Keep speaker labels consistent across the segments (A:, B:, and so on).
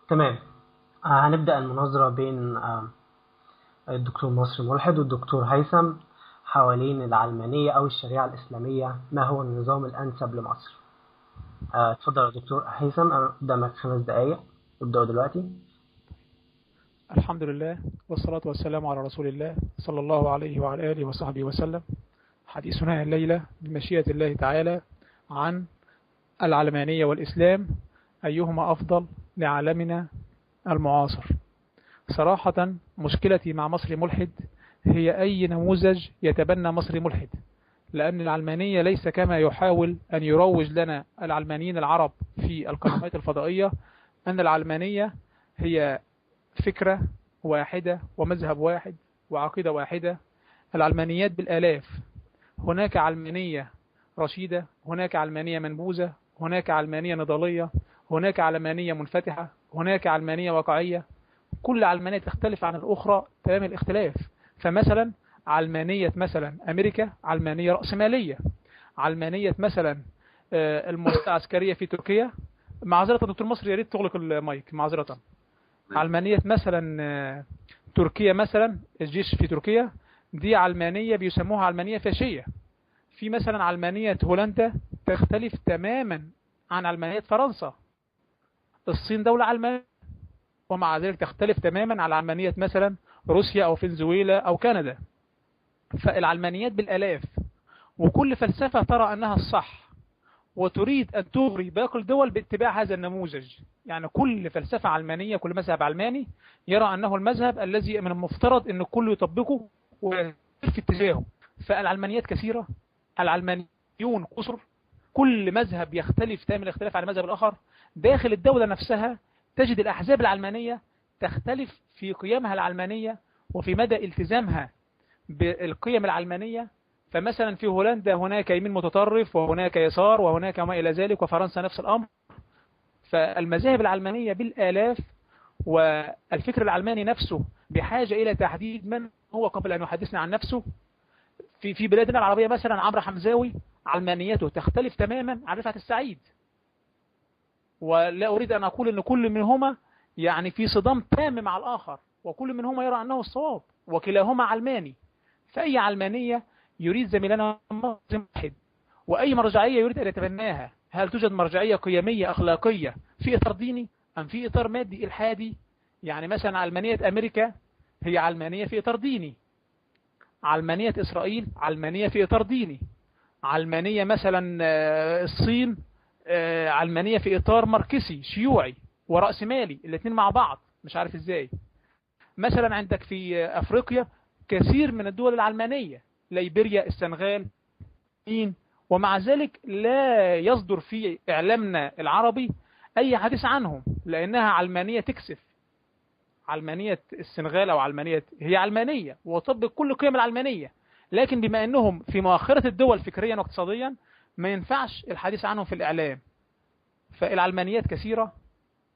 A: تمام. هنبدأ المناظرة بين الدكتور مصري ملحد والدكتور هيثم حوالين العلمانية أو الشريعة الإسلامية. ما هو النظام الأنسب لمصر؟ اتفضل يا دكتور هيثم، قدامك 5 دقايق. ابدأوا دلوقتي.
B: الحمد لله والصلاة والسلام على رسول الله صلى الله عليه وعلى آله وصحبه وسلم. حديثنا الليلة بمشيئة الله تعالى عن العلمانية والإسلام، أيهما أفضل لعالمنا المعاصر. صراحة مشكلتي مع مصري ملحد هي أي نموذج يتبنى مصري ملحد، لأن العلمانية ليس كما يحاول أن يروج لنا العلمانيين العرب في القنوات الفضائية، أن العلمانية هي فكرة واحدة ومذهب واحد وعقيدة واحدة. العلمانيات بالآلاف، هناك علمانية رشيدة، هناك علمانية منبوذة، هناك علمانية نضالية، هناك علمانية منفتحة، هناك علمانية واقعية. كل علمانية تختلف عن الأخرى تمام الاختلاف. فمثلا علمانية مثلا أمريكا علمانية رأسمالية، علمانية مثلا المؤسسة العسكرية في تركيا. معذرة دكتور مصري، يا ريت تغلق المايك معذرة. علمانية مثلا تركيا، مثلا الجيش في تركيا دي علمانية بيسموها علمانية فاشية. في مثلا علمانية هولندا تختلف تماما عن علمانية فرنسا. الصين دولة علمانية ومع ذلك تختلف تماما عن علمانية مثلا روسيا أو فنزويلا أو كندا. فالعلمانيات بالآلاف، وكل فلسفة ترى أنها الصح وتريد أن تغري باقي الدول باتباع هذا النموذج. يعني كل فلسفة علمانية، كل مذهب علماني يرى أنه المذهب الذي من المفترض أن الكل يطبقه ويسير في اتجاهه. فالعلمانيات كثيرة، العلمانيون كثر، كل مذهب يختلف تمام الاختلاف عن المذهب الآخر. داخل الدولة نفسها تجد الأحزاب العلمانية تختلف في قيمها العلمانية وفي مدى التزامها بالقيم العلمانية. فمثلا في هولندا هناك يمين متطرف وهناك يسار وهناك ما إلى ذلك، وفرنسا نفس الأمر. فالمذاهب العلمانية بالآلاف، والفكر العلماني نفسه بحاجة إلى تحديد من هو قبل أن يحدثنا عن نفسه. في بلادنا العربية مثلا عمرو حمزاوي علمانيته تختلف تماما عن رفعت السعيد، ولا أريد أن أقول أن كل منهما يعني في صدام تام مع الآخر، وكل منهما يرى أنه الصواب، وكلاهما علماني. فأي علمانية يريد زميلنا واحد، وأي مرجعية يريد أن يتبناها، هل توجد مرجعية قيمية أخلاقية في إطار ديني أم في إطار مادي إلحادي؟ يعني مثلا علمانية أمريكا هي علمانية في إطار ديني، علمانية إسرائيل علمانية في إطار ديني، علمانية مثلا الصين علمانية في إطار ماركسي شيوعي ورأسمالي، الاثنين مع بعض مش عارف إزاي. مثلا عندك في أفريقيا كثير من الدول العلمانية، ليبيريا، السنغال، ومع ذلك لا يصدر في إعلامنا العربي أي حديث عنهم، لأنها علمانية تكسف. علمانية السنغال أو علمانية هي علمانية وتطبق كل قيم العلمانية، لكن بما أنهم في مؤخرة الدول فكريا واقتصاديا ما ينفعش الحديث عنهم في الإعلام. فالعلمانيات كثيرة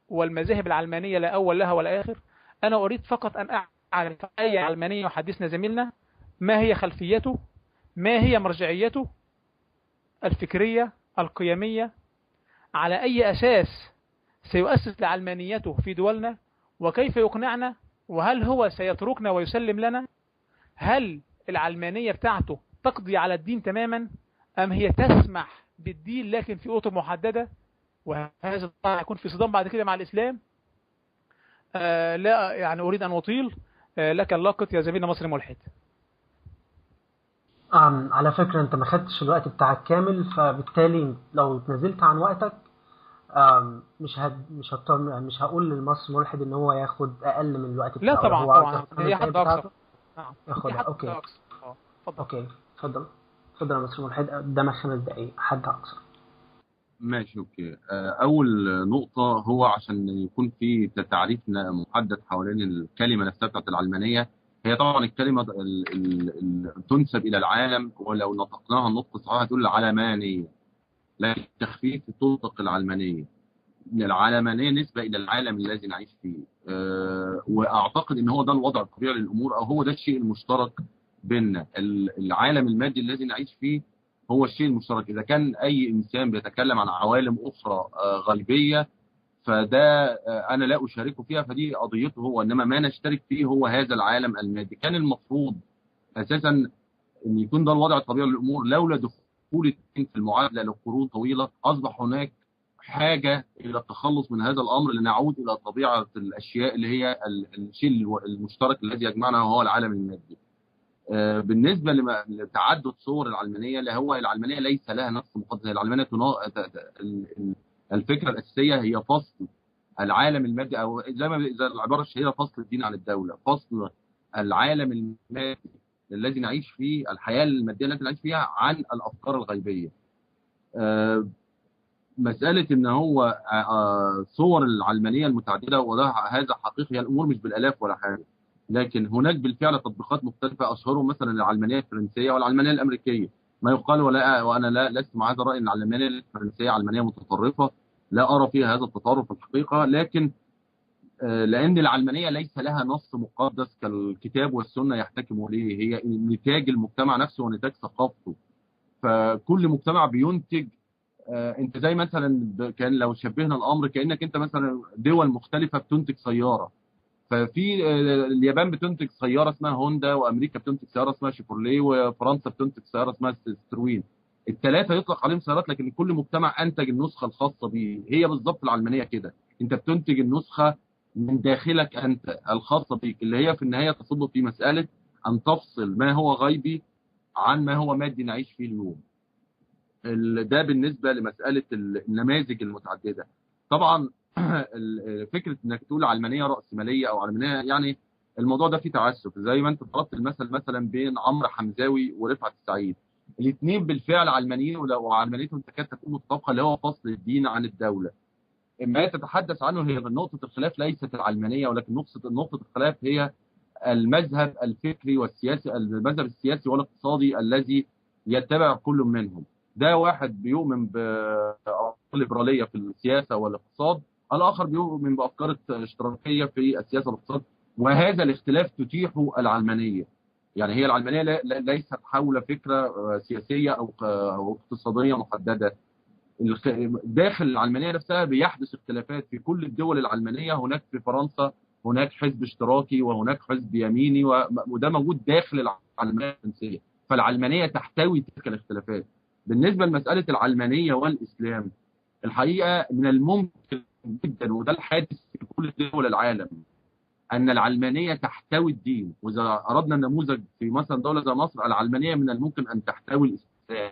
B: والمذاهب العلمانية لا أول لها ولا آخر. أنا أريد فقط أن أعرف أي علمانية يحدثنا زميلنا ما هي خلفيته، ما هي مرجعيته الفكرية القيمية، على أي أساس سيؤسس لعلمانيته في دولنا، وكيف يقنعنا، وهل هو سيتركنا ويسلم لنا؟ هل العلمانية بتاعته تقضي على الدين تماما أم هي تسمح بالدين لكن في أطر محددة؟ وهذا طبعا يكون في صدام بعد كده مع الإسلام. لا يعني أريد أن أطيل. لك اللقط يا زميلنا مصري ملحد.
A: على فكرة أنت ما خدتش الوقت بتاعك كامل، فبالتالي لو نزلت عن وقتك مش هقول للمصري ملحد إن هو ياخد أقل من الوقت
B: لا
A: بتاعه. لو
B: طبعا
A: هو عاوز
B: طبعا
A: ياخد
B: هي
A: 5 دقايق
B: حد أقصى.
A: بتاعته
B: نعم في
A: ياخدها.
B: حد
A: أوكي.
B: أقصى. اتفضل.
A: أوكي. اتفضل. اتفضل يا مصري ملحد، قدامك 5 دقايق حد أقصى.
C: ماشي، اوكي. اول نقطة هو عشان يكون في تعريف محدد حوالين الكلمة نفسها بتاعت العلمانية. هي طبعا الكلمة تنسب الى العالم، ولو نطقناها النطق الصحيح هتقول العلمانية، لكن التخفيف تطلق العلمانية. العلمانية نسبة الى العالم الذي نعيش فيه. واعتقد ان هو ده الوضع الطبيعي للامور، او هو ده الشيء المشترك بيننا. العالم المادي الذي نعيش فيه هو الشيء المشترك. إذا كان أي إنسان بيتكلم عن عوالم أخرى غيبية، فده انا لا اشاركه فيها، فدي قضيته هو، انما ما نشترك فيه هو هذا العالم المادي. كان المفروض اساسا ان يكون ده الوضع الطبيعي للامور، لولا دخول الدين في المعادله لقرون طويله اصبح هناك حاجه الى التخلص من هذا الامر لنعود الى طبيعه الاشياء اللي هي الشيء المشترك الذي يجمعنا وهو العالم المادي. بالنسبه لتعدد صور العلمانيه، اللي هو العلمانيه ليس لها نفس مقدس. العلمانيه الفكره الاساسيه هي فصل العالم المادي، او زي العباره الشهيره فصل الدين عن الدوله، فصل العالم المادي الذي نعيش فيه، الحياه الماديه التي نعيش فيها، عن الافكار الغيبيه. مساله ان هو صور العلمانيه المتعدده، وده هذا حقيقي، الامور مش بالالاف ولا حاجه، لكن هناك بالفعل تطبيقات مختلفه، اشهرهم مثلا العلمانيه الفرنسيه والعلمانيه الامريكيه. ما يقال وانا لست مع هذا الراي ان العلمانيه الفرنسيه علمانيه متطرفه، لا ارى فيها هذا التطرف في الحقيقه، لكن لان العلمانيه ليس لها نص مقدس كالكتاب والسنه يحتكموا اليه، هي نتاج المجتمع نفسه ونتاج ثقافته. فكل مجتمع بينتج، انت زي مثلا كان لو شبهنا الامر كانك انت مثلا دول مختلفه بتنتج سياره. ففي اليابان بتنتج سياره اسمها هوندا، وامريكا بتنتج سياره اسمها شيفروليه، وفرنسا بتنتج سياره اسمها ستروين. الثلاثه يطلق عليهم سيارات، لكن كل مجتمع انتج النسخه الخاصه به. هي بالظبط العلمانيه كده، انت بتنتج النسخه من داخلك انت الخاصه بيك، اللي هي في النهايه تصب في مساله ان تفصل ما هو غيبي عن ما هو مادي نعيش فيه اليوم. ده بالنسبه لمساله النماذج المتعدده. طبعا فكره انك تقول علمانيه راسماليه او علمانيه، يعني الموضوع ده فيه تعسف. زي ما انت ضربت المثل مثلا بين عمرو حمزاوي ورفعت السعيد، الاثنين بالفعل علمانيين، وعلمانيتهم تكاد تكون متطابقه، اللي هو فصل الدين عن الدوله. ما تتحدث عنه هي نقطه الخلاف ليست العلمانيه، ولكن نقطه الخلاف هي المذهب الفكري والسياسي، المذهب السياسي والاقتصادي الذي يتبع كل منهم. ده واحد بيؤمن بأفكار ليبرالية في السياسة والاقتصاد، الآخر بيؤمن بأفكار اشتراكية في السياسة والاقتصاد، وهذا الاختلاف تتيحه العلمانية. يعني هي العلمانية ليست حول فكرة سياسية أو اقتصادية محددة. داخل العلمانية نفسها بيحدث اختلافات في كل الدول العلمانية. هناك في فرنسا هناك حزب اشتراكي، وهناك حزب يميني، وده موجود داخل العلمانية الفرنسية. فالعلمانية تحتوي تلك الاختلافات. بالنسبة لمسألة العلمانية والإسلام، الحقيقة من الممكن جدا، وده الحادث في كل دول العالم، أن العلمانية تحتوي الدين. وإذا أردنا النموذج في مثلا دولة زي مصر، العلمانية من الممكن أن تحتوي الإسلام.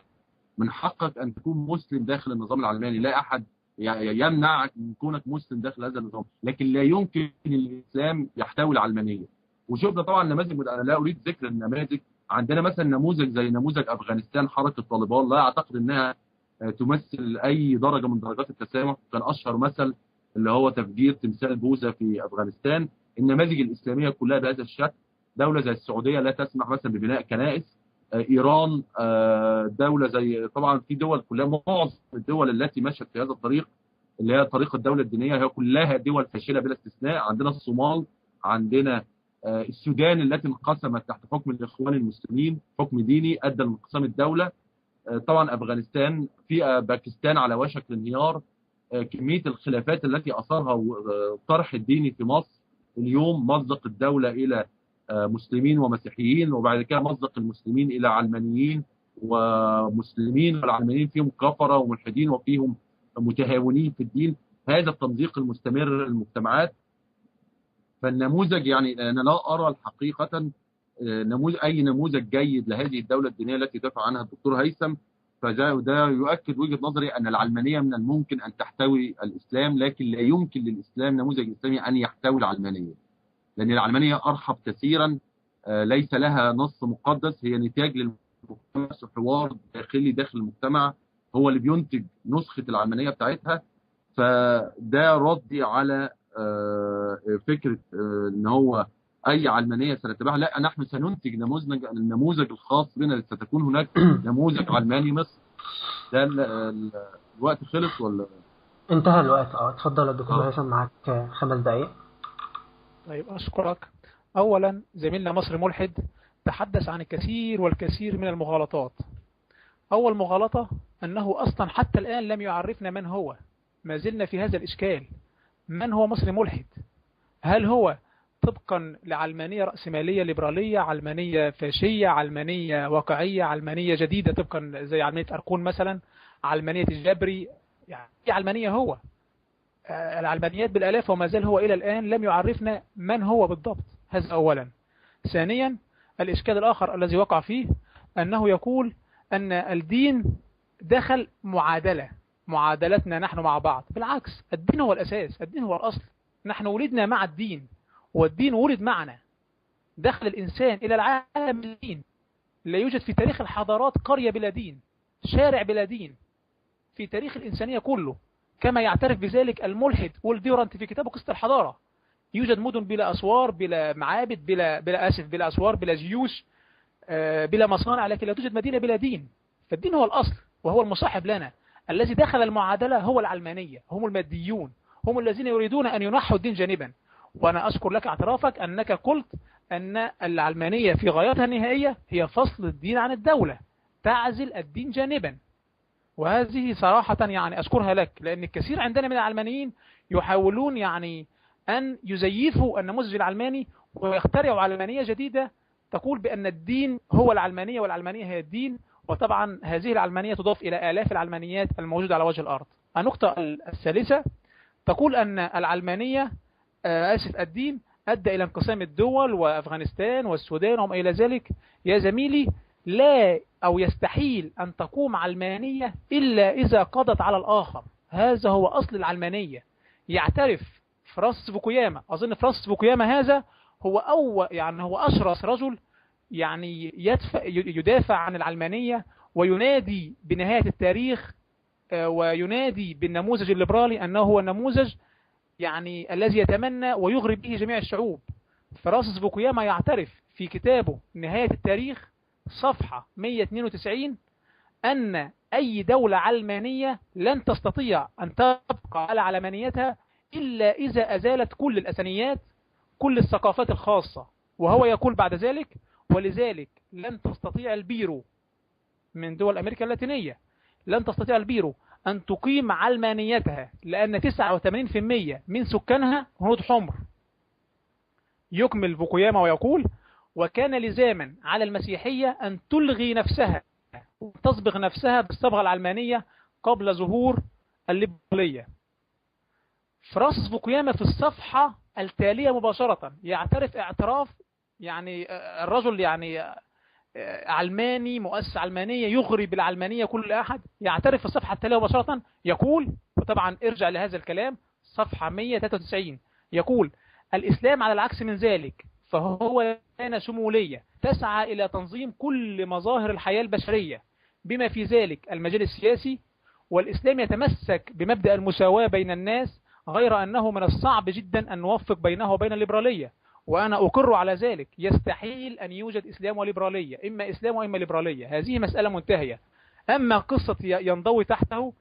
C: من حقك أن تكون مسلم داخل النظام العلماني، لا أحد يمنعك من كونك مسلم داخل هذا النظام، لكن لا يمكن الإسلام يحتوي العلمانية. وشفنا طبعا نماذج، أنا لا أريد ذكر النماذج. عندنا مثلا نموذج زي نموذج أفغانستان، حركة طالبان، لا أعتقد أنها تمثل أي درجة من درجات التسامح. كان أشهر مثل اللي هو تفجير تمثال بوذا في أفغانستان. النماذج الإسلامية كلها بهذا الشكل. دولة زي السعودية لا تسمح مثلا ببناء كنائس. إيران دولة زي، طبعا في دول كلها، معظم الدول التي مشت في هذا الطريق اللي هي طريق الدولة الدينية هي كلها دول فاشلة بلا استثناء. عندنا الصومال، عندنا السودان التي انقسمت تحت حكم الإخوان المسلمين، حكم ديني أدى لانقسام الدولة. طبعا أفغانستان، في باكستان على وشك الانهيار. كمية الخلافات التي أثارها الطرح الديني في مصر اليوم، مزق الدولة إلى مسلمين ومسيحيين، وبعد كده مزق المسلمين إلى علمانيين ومسلمين، والعلمانيين فيهم كفرة وملحدين وفيهم متهاونين في الدين. هذا التمزيق المستمر للمجتمعات. فالنموذج، يعني أنا لا أرى الحقيقة أي نموذج جيد لهذه الدولة الدينية التي دافع عنها الدكتور هيثم. فده يؤكد وجهة نظري أن العلمانية من الممكن أن تحتوي الإسلام، لكن لا يمكن للإسلام نموذج إسلامي أن يحتوي العلمانية، لأن العلمانية أرحب كثيرا. ليس لها نص مقدس، هي نتاج للمجتمع، حوار داخلي داخل المجتمع هو اللي بينتج نسخة العلمانية بتاعتها. فده ردي على فكرة ان هو اي علمانية سنتبعها. لا، نحن سننتج النموذج الخاص بنا. ستكون هناك نموذج علماني مصر. ده الوقت خلص ولا
A: انتهى الوقت؟ اتفضل يا دكتور هيثم، معاك 5 دقائق.
B: طيب أشكرك. أولا زميلنا مصري ملحد تحدث عن الكثير والكثير من المغالطات. أول مغالطة أنه أصلا حتى الآن لم يعرفنا من هو. ما زلنا في هذا الإشكال. من هو مصري ملحد؟ هل هو طبقا لعلمانية رأسمالية ليبرالية، علمانية فاشية، علمانية واقعية، علمانية جديدة طبقا زي علمانية أركون مثلا، علمانية الجبري؟ يعني إيه علمانية هو؟ العلمانيات بالآلاف وما زال هو إلى الآن لم يعرفنا من هو بالضبط. هذا أولا. ثانيا، الإشكال الآخر الذي وقع فيه أنه يقول أن الدين دخل معادلتنا نحن مع بعض. بالعكس، الدين هو الأساس، الدين هو الأصل. نحن ولدنا مع الدين والدين ولد معنا. دخل الإنسان إلى العالم بالدين. لا يوجد في تاريخ الحضارات قرية بلا دين، شارع بلا دين في تاريخ الإنسانية كله، كما يعترف بذلك الملحد والديورانت في كتابه قصة الحضارة. يوجد مدن بلا أسوار، بلا معابد، بلا أسوار، بلا جيوش، بلا مصانع، لكن لا توجد مدينة بلا دين. فالدين هو الأصل وهو المصاحب لنا. الذي دخل المعادلة هو العلمانية، هم الماديون، هم الذين يريدون أن ينحوا الدين جانبا. وأنا أشكر لك اعترافك أنك قلت أن العلمانية في غايتها النهائية هي فصل الدين عن الدولة، تعزل الدين جانبا. وهذه صراحة يعني أشكرها لك، لأن الكثير عندنا من العلمانيين يحاولون يعني أن يزيفوا النموذج العلماني ويخترعوا علمانية جديدة تقول بأن الدين هو العلمانية والعلمانية هي الدين. وطبعا هذه العلمانية تضاف إلى آلاف العلمانيات الموجودة على وجه الأرض. النقطة الثالثة تقول أن العلمانية الدين أدى إلى انقسام الدول وأفغانستان والسودان وما إلى ذلك. يا زميلي، لا أو يستحيل أن تقوم علمانية إلا إذا قضت على الآخر. هذا هو أصل العلمانية. يعترف فرانسيس فوكوياما، أظن فرانسيس فوكوياما هذا هو هو أشرس رجل يعني يدافع عن العلمانية وينادي بنهاية التاريخ وينادي بالنموذج الليبرالي أنه هو النموذج يعني الذي يتمنى ويغري به جميع الشعوب. فرانسيس فوكوياما يعترف في كتابه نهاية التاريخ صفحة 192 أن أي دولة علمانية لن تستطيع أن تبقى على علمانيتها إلا إذا أزالت كل الأثنيات، كل الثقافات الخاصة. وهو يقول بعد ذلك: ولذلك لن تستطيع البيرو من دول أمريكا اللاتينية، لن تستطيع البيرو أن تقيم علمانيتها، لأن 89% من سكانها هنود حمر. يكمل فوكوياما ويقول: وكان لزاما على المسيحية أن تلغي نفسها وتصبغ نفسها بالصبغة العلمانية قبل ظهور الليبرالية. فرانسيس فوكوياما في الصفحة التالية مباشرة يعترف اعتراف يعني الرجل يعني علماني، مؤسس علمانية يغري بالعلمانية كل أحد، يعترف في الصفحة التالية مباشرة يقول، وطبعا ارجع لهذا الكلام صفحة 193، يقول: الإسلام على العكس من ذلك فهو ديانة شمولية تسعى إلى تنظيم كل مظاهر الحياة البشرية بما في ذلك المجال السياسي، والإسلام يتمسك بمبدأ المساواة بين الناس، غير أنه من الصعب جدا أن نوفق بينه وبين الليبرالية، وأنا أقر على ذلك. يستحيل أن يوجد إسلام وليبرالية، إما إسلام وإما ليبرالية، هذه مسألة منتهية. أما قصة ينضوي تحته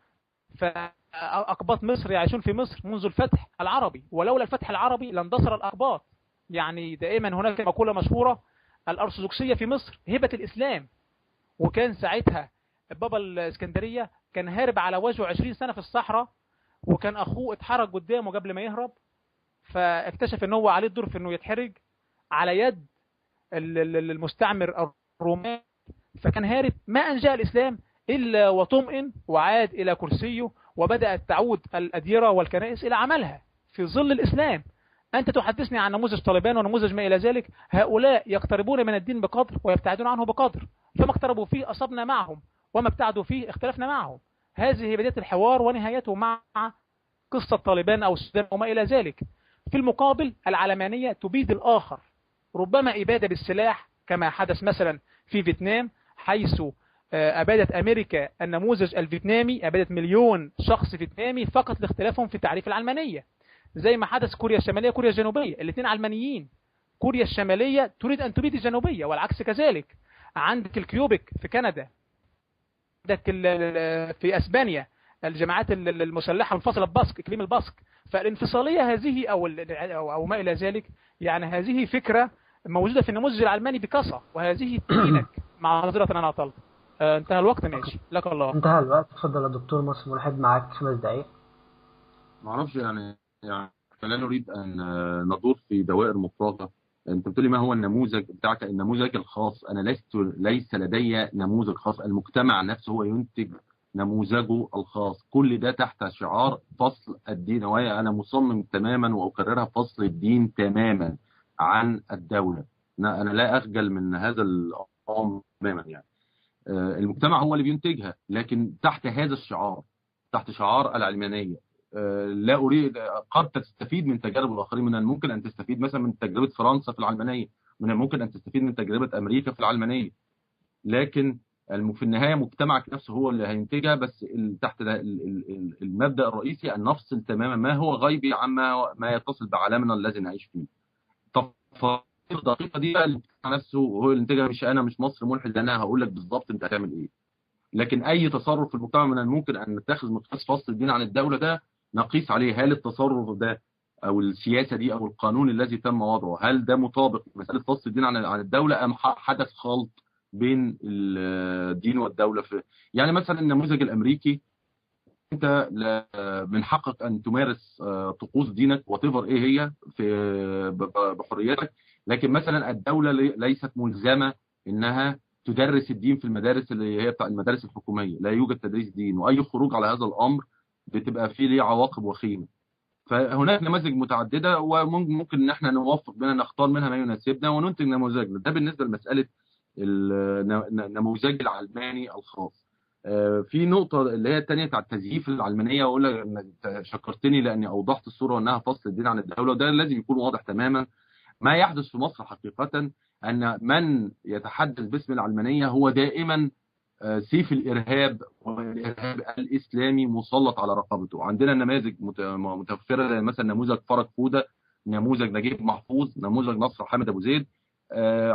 B: فأقباط مصر يعيشون في مصر منذ الفتح العربي، ولولا الفتح العربي لاندثر الأقباط. يعني دائما هناك مقولة مشهورة: الأرثوذكسية في مصر هبة الإسلام. وكان ساعتها بابا الإسكندرية كان هارب على وجهه 20 سنة في الصحراء، وكان أخوه اتحرك قدامه قبل ما يهرب، فاكتشف ان هو عليه الدور في انه يتحرج على يد المستعمر الروماني، فكان هارب. ما أنجأ الإسلام إلا وطمئن وعاد إلى كرسيه، وبدأت تعود الأديرة والكنائس إلى عملها في ظل الإسلام. أنت تحدثني عن نموذج طالبان ونموذج ما إلى ذلك، هؤلاء يقتربون من الدين بقدر ويبتعدون عنه بقدر، فما اقتربوا فيه أصبنا معهم، وما ابتعدوا فيه اختلفنا معهم. هذه هي بداية الحوار ونهايته مع قصة طالبان أو السودان وما إلى ذلك. في المقابل العلمانية تبيد الآخر، ربما إبادة بالسلاح كما حدث مثلا في فيتنام، حيث أبادت أمريكا النموذج الفيتنامي، أبادت 1,000,000 شخص فيتنامي فقط لاختلافهم في تعريف العلمانية. زي ما حدث كوريا الشمالية كوريا الجنوبية، الاثنين علمانيين. كوريا الشمالية تريد أن تبيد الجنوبية والعكس كذلك. عندك الكيوبيك في كندا، عندك في أسبانيا الجماعات المسلحة منفصلة باسك، إقليم الباسك. فالانفصالية هذه أو ما إلى ذلك، يعني هذه فكرة موجودة في النموذج العلماني بكثرة، وهذه تدينك مع نظرة أنا أطلت. انتهى الوقت، ماشي لك الله.
A: انتهى الوقت، اتفضل يا دكتور مصر ملحد، معاك 5 دقايق.
C: معرفش يعني لا نريد ان ندور في دوائر مفرغه. انت بتقولي ما هو النموذج بتاعك؟ النموذج الخاص، انا ليس لدي نموذج خاص، المجتمع نفسه هو ينتج نموذجه الخاص. كل ده تحت شعار فصل الدين، وهي انا مصمم تماما واكررها، فصل الدين تماما عن الدوله. انا لا اخجل من هذا الامر تماما يعني. المجتمع هو اللي بينتجها، لكن تحت هذا الشعار، تحت شعار العلمانيه. لا اريد، قد تستفيد من تجارب الاخرين، من الممكن ان تستفيد مثلا من تجربه فرنسا في العلمانيه، من الممكن ان تستفيد من تجربه امريكا في العلمانيه، لكن في النهايه مجتمعك نفسه هو اللي هينتجها. بس تحت المبدا الرئيسي ان نفصل تماما ما هو غيبي عما ما يتصل بعالمنا الذي نعيش فيه. التفاصيل الدقيقه دي بقى المجتمع نفسه هو اللي ينتجها، مش انا، مش مصر ملحد انا هقول لك بالظبط انت هتعمل ايه. لكن اي تصرف في المجتمع من الممكن ان نتخذ مقياس فصل الدين عن الدوله، ده نقيس عليه هل التصرف ده او السياسه دي او القانون الذي تم وضعه هل ده مطابق مساله فصل الدين عن الدوله، ام حدث خلط بين الدين والدوله. في يعني مثلا النموذج الامريكي، انت من حقك ان تمارس طقوس دينك وتفر ايه هي في بحريتك، لكن مثلا الدوله ليست ملزمه انها تدرس الدين في المدارس اللي هي بتاع المدارس الحكوميه، لا يوجد تدريس دين، واي خروج على هذا الامر بتبقى فيه ليه عواقب وخيمه. فهناك نماذج متعدده، وممكن ان احنا نوفق بينها، نختار منها ما يناسبنا وننتج نموذجنا. ده بالنسبه لمساله النموذج العلماني الخاص. في نقطة اللي هي الثانية بتاعت تزييف العلمانية، وأقول لك إنك شكرتني لأني أوضحت الصورة وأنها فصل الدين عن الدولة، وده لازم يكون واضح تماما. ما يحدث في مصر حقيقة أن من يتحدث باسم العلمانية هو دائما سيف الإرهاب والإرهاب الإسلامي مسلط على رقبته. عندنا نماذج متوفرة زي مثلا نموذج فرج فودة، نموذج نجيب محفوظ، نموذج نصر حامد أبو زيد.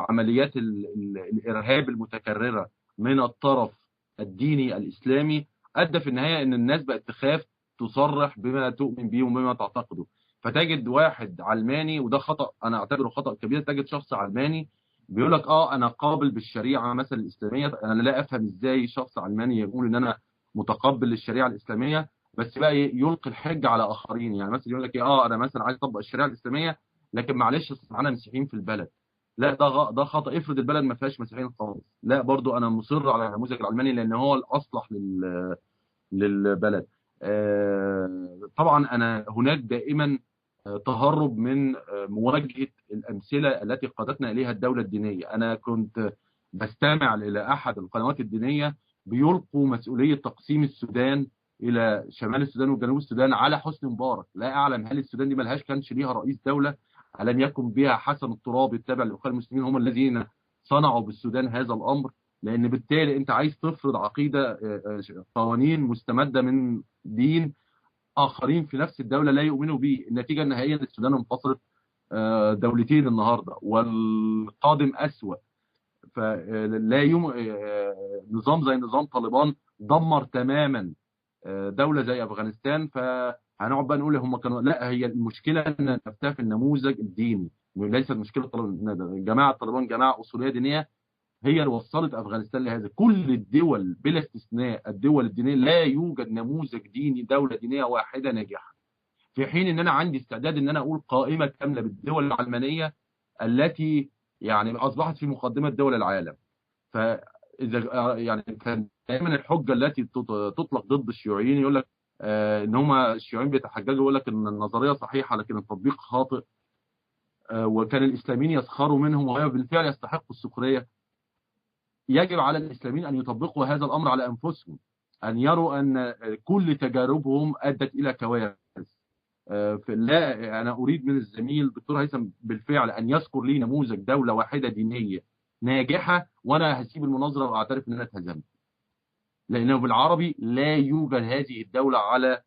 C: عمليات الإرهاب المتكررة من الطرف الديني الإسلامي أدى في النهاية أن الناس بقت تخاف تصرح بما تؤمن به وبما تعتقده. فتجد واحد علماني، وده خطأ أنا أعتبره خطأ كبير، تجد شخص علماني بيقول لك أنا قابل بالشريعة مثلا الإسلامية. أنا لا أفهم إزاي شخص علماني يقول إن أنا متقبل للشريعة الإسلامية، بس بقى يلقي الحجة على آخرين. يعني مثلا يقول لك أنا مثلا عايز أطبق الشريعة الإسلامية، لكن معلش معانا مسيحيين في البلد. لا، ده خطأ. افرض البلد ما فيهاش مسيحيين خالص، لا برضو انا مصر على النموذج العلماني لان هو الاصلح للبلد. طبعا انا هناك دائما تهرب من مواجهة الامثلة التي قادتنا اليها الدولة الدينية. انا كنت بستمع الى احد القنوات الدينية بيلقوا مسؤولية تقسيم السودان الى شمال السودان وجنوب السودان على حسني مبارك. لا اعلم هل السودان دي ملهاش كانش ليها رئيس دولة؟ ألم يكن بها حسن الترابي التابع للإخوان المسلمين هم الذين صنعوا بالسودان هذا الأمر؟ لأن بالتالي أنت عايز تفرض عقيدة، قوانين مستمدة من دين آخرين في نفس الدولة لا يؤمنوا به. النتيجة النهائية أن السودان انفصلت دولتين النهاردة، والقادم أسوأ. فلا نظام زي نظام طالبان دمر تماما دولة زي أفغانستان. هنقعد بقى نقول هم كانوا، لا، هي المشكله ان نفتها في النموذج الديني، ليست مشكله جماعه طالبان جماعه اصوليه دينيه هي اللي وصلت افغانستان لهذا. كل الدول بلا استثناء، الدول الدينيه لا يوجد نموذج ديني دوله دينيه واحده ناجحه، في حين ان انا عندي استعداد ان انا اقول قائمه كامله بالدول العلمانيه التي يعني اصبحت في مقدمه دول العالم. فاذا يعني كان دائما الحجه التي تطلق ضد الشيوعيين يقول لك ان هم الشيوعيين بيتحججوا يقول لك ان النظريه صحيحه لكن التطبيق خاطئ، وكان الاسلاميين يسخروا منهم وهي بالفعل يستحقوا السخريه. يجب على الاسلاميين ان يطبقوا هذا الامر على انفسهم، ان يروا ان كل تجاربهم ادت الى كوارث. لا، انا اريد من الزميل دكتور هيثم بالفعل ان يذكر لي نموذج دوله واحده دينيه ناجحه، وانا هسيب المناظره واعترف ان انا اتهزمت، لانه بالعربي لا يوجد هذه الدوله على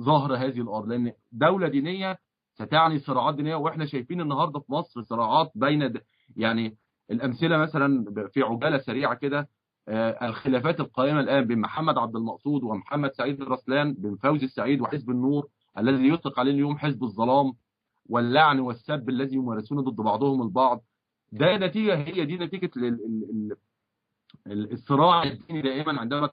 C: ظهر هذه الارض. لان دوله دينيه ستعني صراعات دينيه، واحنا شايفين النهارده في مصر صراعات بين يعني الامثله مثلا في عجاله سريعه كده، الخلافات القائمه الان بين محمد عبد المقصود ومحمد سعيد الرسلان، بين فوزي السعيد وحزب النور الذي يطلق عليه اليوم حزب الظلام، واللعن والسب الذي يمارسونه ضد بعضهم البعض. ده نتيجه، هي دي نتيجه الصراع الديني. دائما عندما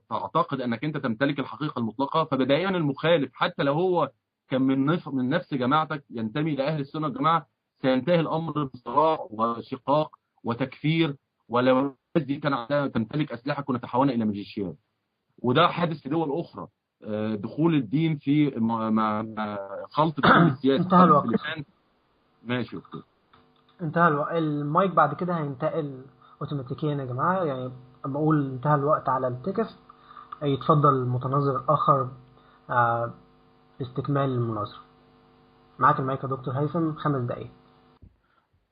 C: تعتقد انك انت تمتلك الحقيقه المطلقه، فدائما المخالف حتى لو هو كان من نفس جماعتك ينتمي لأهل السنة والجماعة، سينتهي الأمر بصراع وشقاق وتكفير، ولو الناس دي كان عندها تمتلك أسلحة كنا تحولنا إلى ميليشيات. وده حادث في دول أخرى، دخول الدين في خلط الدين بالسياسة.
A: انتهى الوقت.
C: في لبنان. ماشي اوكي.
A: انتهى المايك بعد كده هينتقل اوتوماتيكيا يا جماعة، يعني اما اقول انتهى الوقت على التكست يتفضل المتناظر الاخر لاستكمال المناظرة. معاك المايك يا دكتور هيثم، 5 دقايق.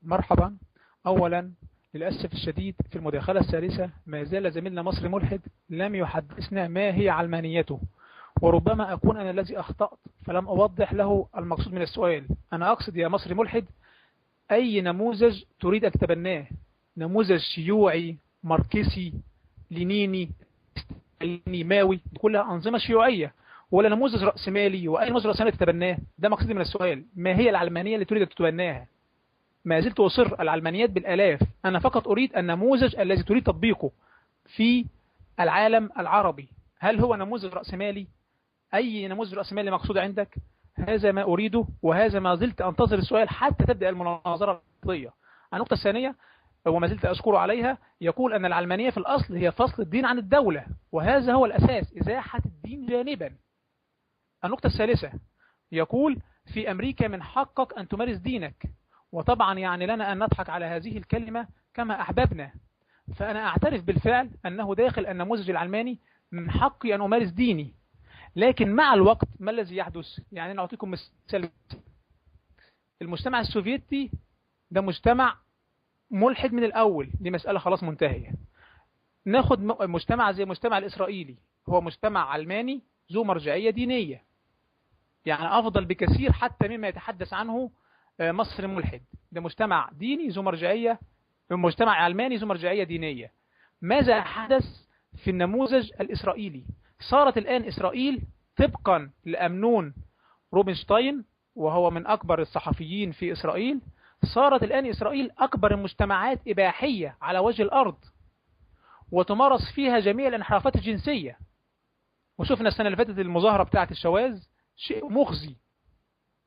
B: مرحبا. اولا للأسف الشديد في المداخلة الثالثة ما زال زميلنا مصري ملحد لم يحدثنا ما هي علمانيته، وربما أكون أنا الذي أخطأت فلم أوضح له المقصود من السؤال. أنا أقصد يا مصري ملحد أي نموذج تريد أن تتبناه، نموذج شيوعي ماركسي لينيني ماوي، كلها أنظمة شيوعية، ولا نموذج رأسمالي، وأي نموذج رأسمالي تتبناه؟ ده مقصودي من السؤال. ما هي العلمانية اللي تريد أن تتبناها؟ ما زلت أصر العلمانيات بالآلاف، أنا فقط أريد النموذج الذي تريد تطبيقه في العالم العربي. هل هو نموذج رأسمالي؟ أي نموذج رأسمالي مقصود عندك؟ هذا ما أريده، وهذا ما زلت أنتظر السؤال حتى تبدأ المناظرة القضية. النقطة الثانية وما زلت أشكر عليها، يقول أن العلمانية في الأصل هي فصل الدين عن الدولة، وهذا هو الأساس، إزاحة الدين جانبا. النقطة الثالثة يقول في أمريكا من حقك أن تمارس دينك، وطبعا يعني لنا أن نضحك على هذه الكلمة كما أحببنا. فأنا أعترف بالفعل أنه داخل النموذج العلماني من حقي أن أمارس ديني، لكن مع الوقت ما الذي يحدث؟ يعني أنا أعطيكم مثال. المجتمع السوفيتي ده مجتمع ملحد من الأول، دي مسألة خلاص منتهية. ناخد مجتمع زي المجتمع الإسرائيلي، هو مجتمع علماني ذو مرجعية دينية، يعني أفضل بكثير حتى مما يتحدث عنه مصر ملحد. ده مجتمع ديني ذو مرجعية، مجتمع علماني ذو مرجعية دينية. ماذا حدث في النموذج الإسرائيلي؟ صارت الآن إسرائيل طبقا لأمنون روبنشتاين، وهو من أكبر الصحفيين في إسرائيل، صارت الآن إسرائيل أكبر المجتمعات إباحية على وجه الأرض، وتمارس فيها جميع الانحرافات الجنسية. وشفنا السنة اللي فاتت المظاهرة بتاعت الشواذ، شيء مخزي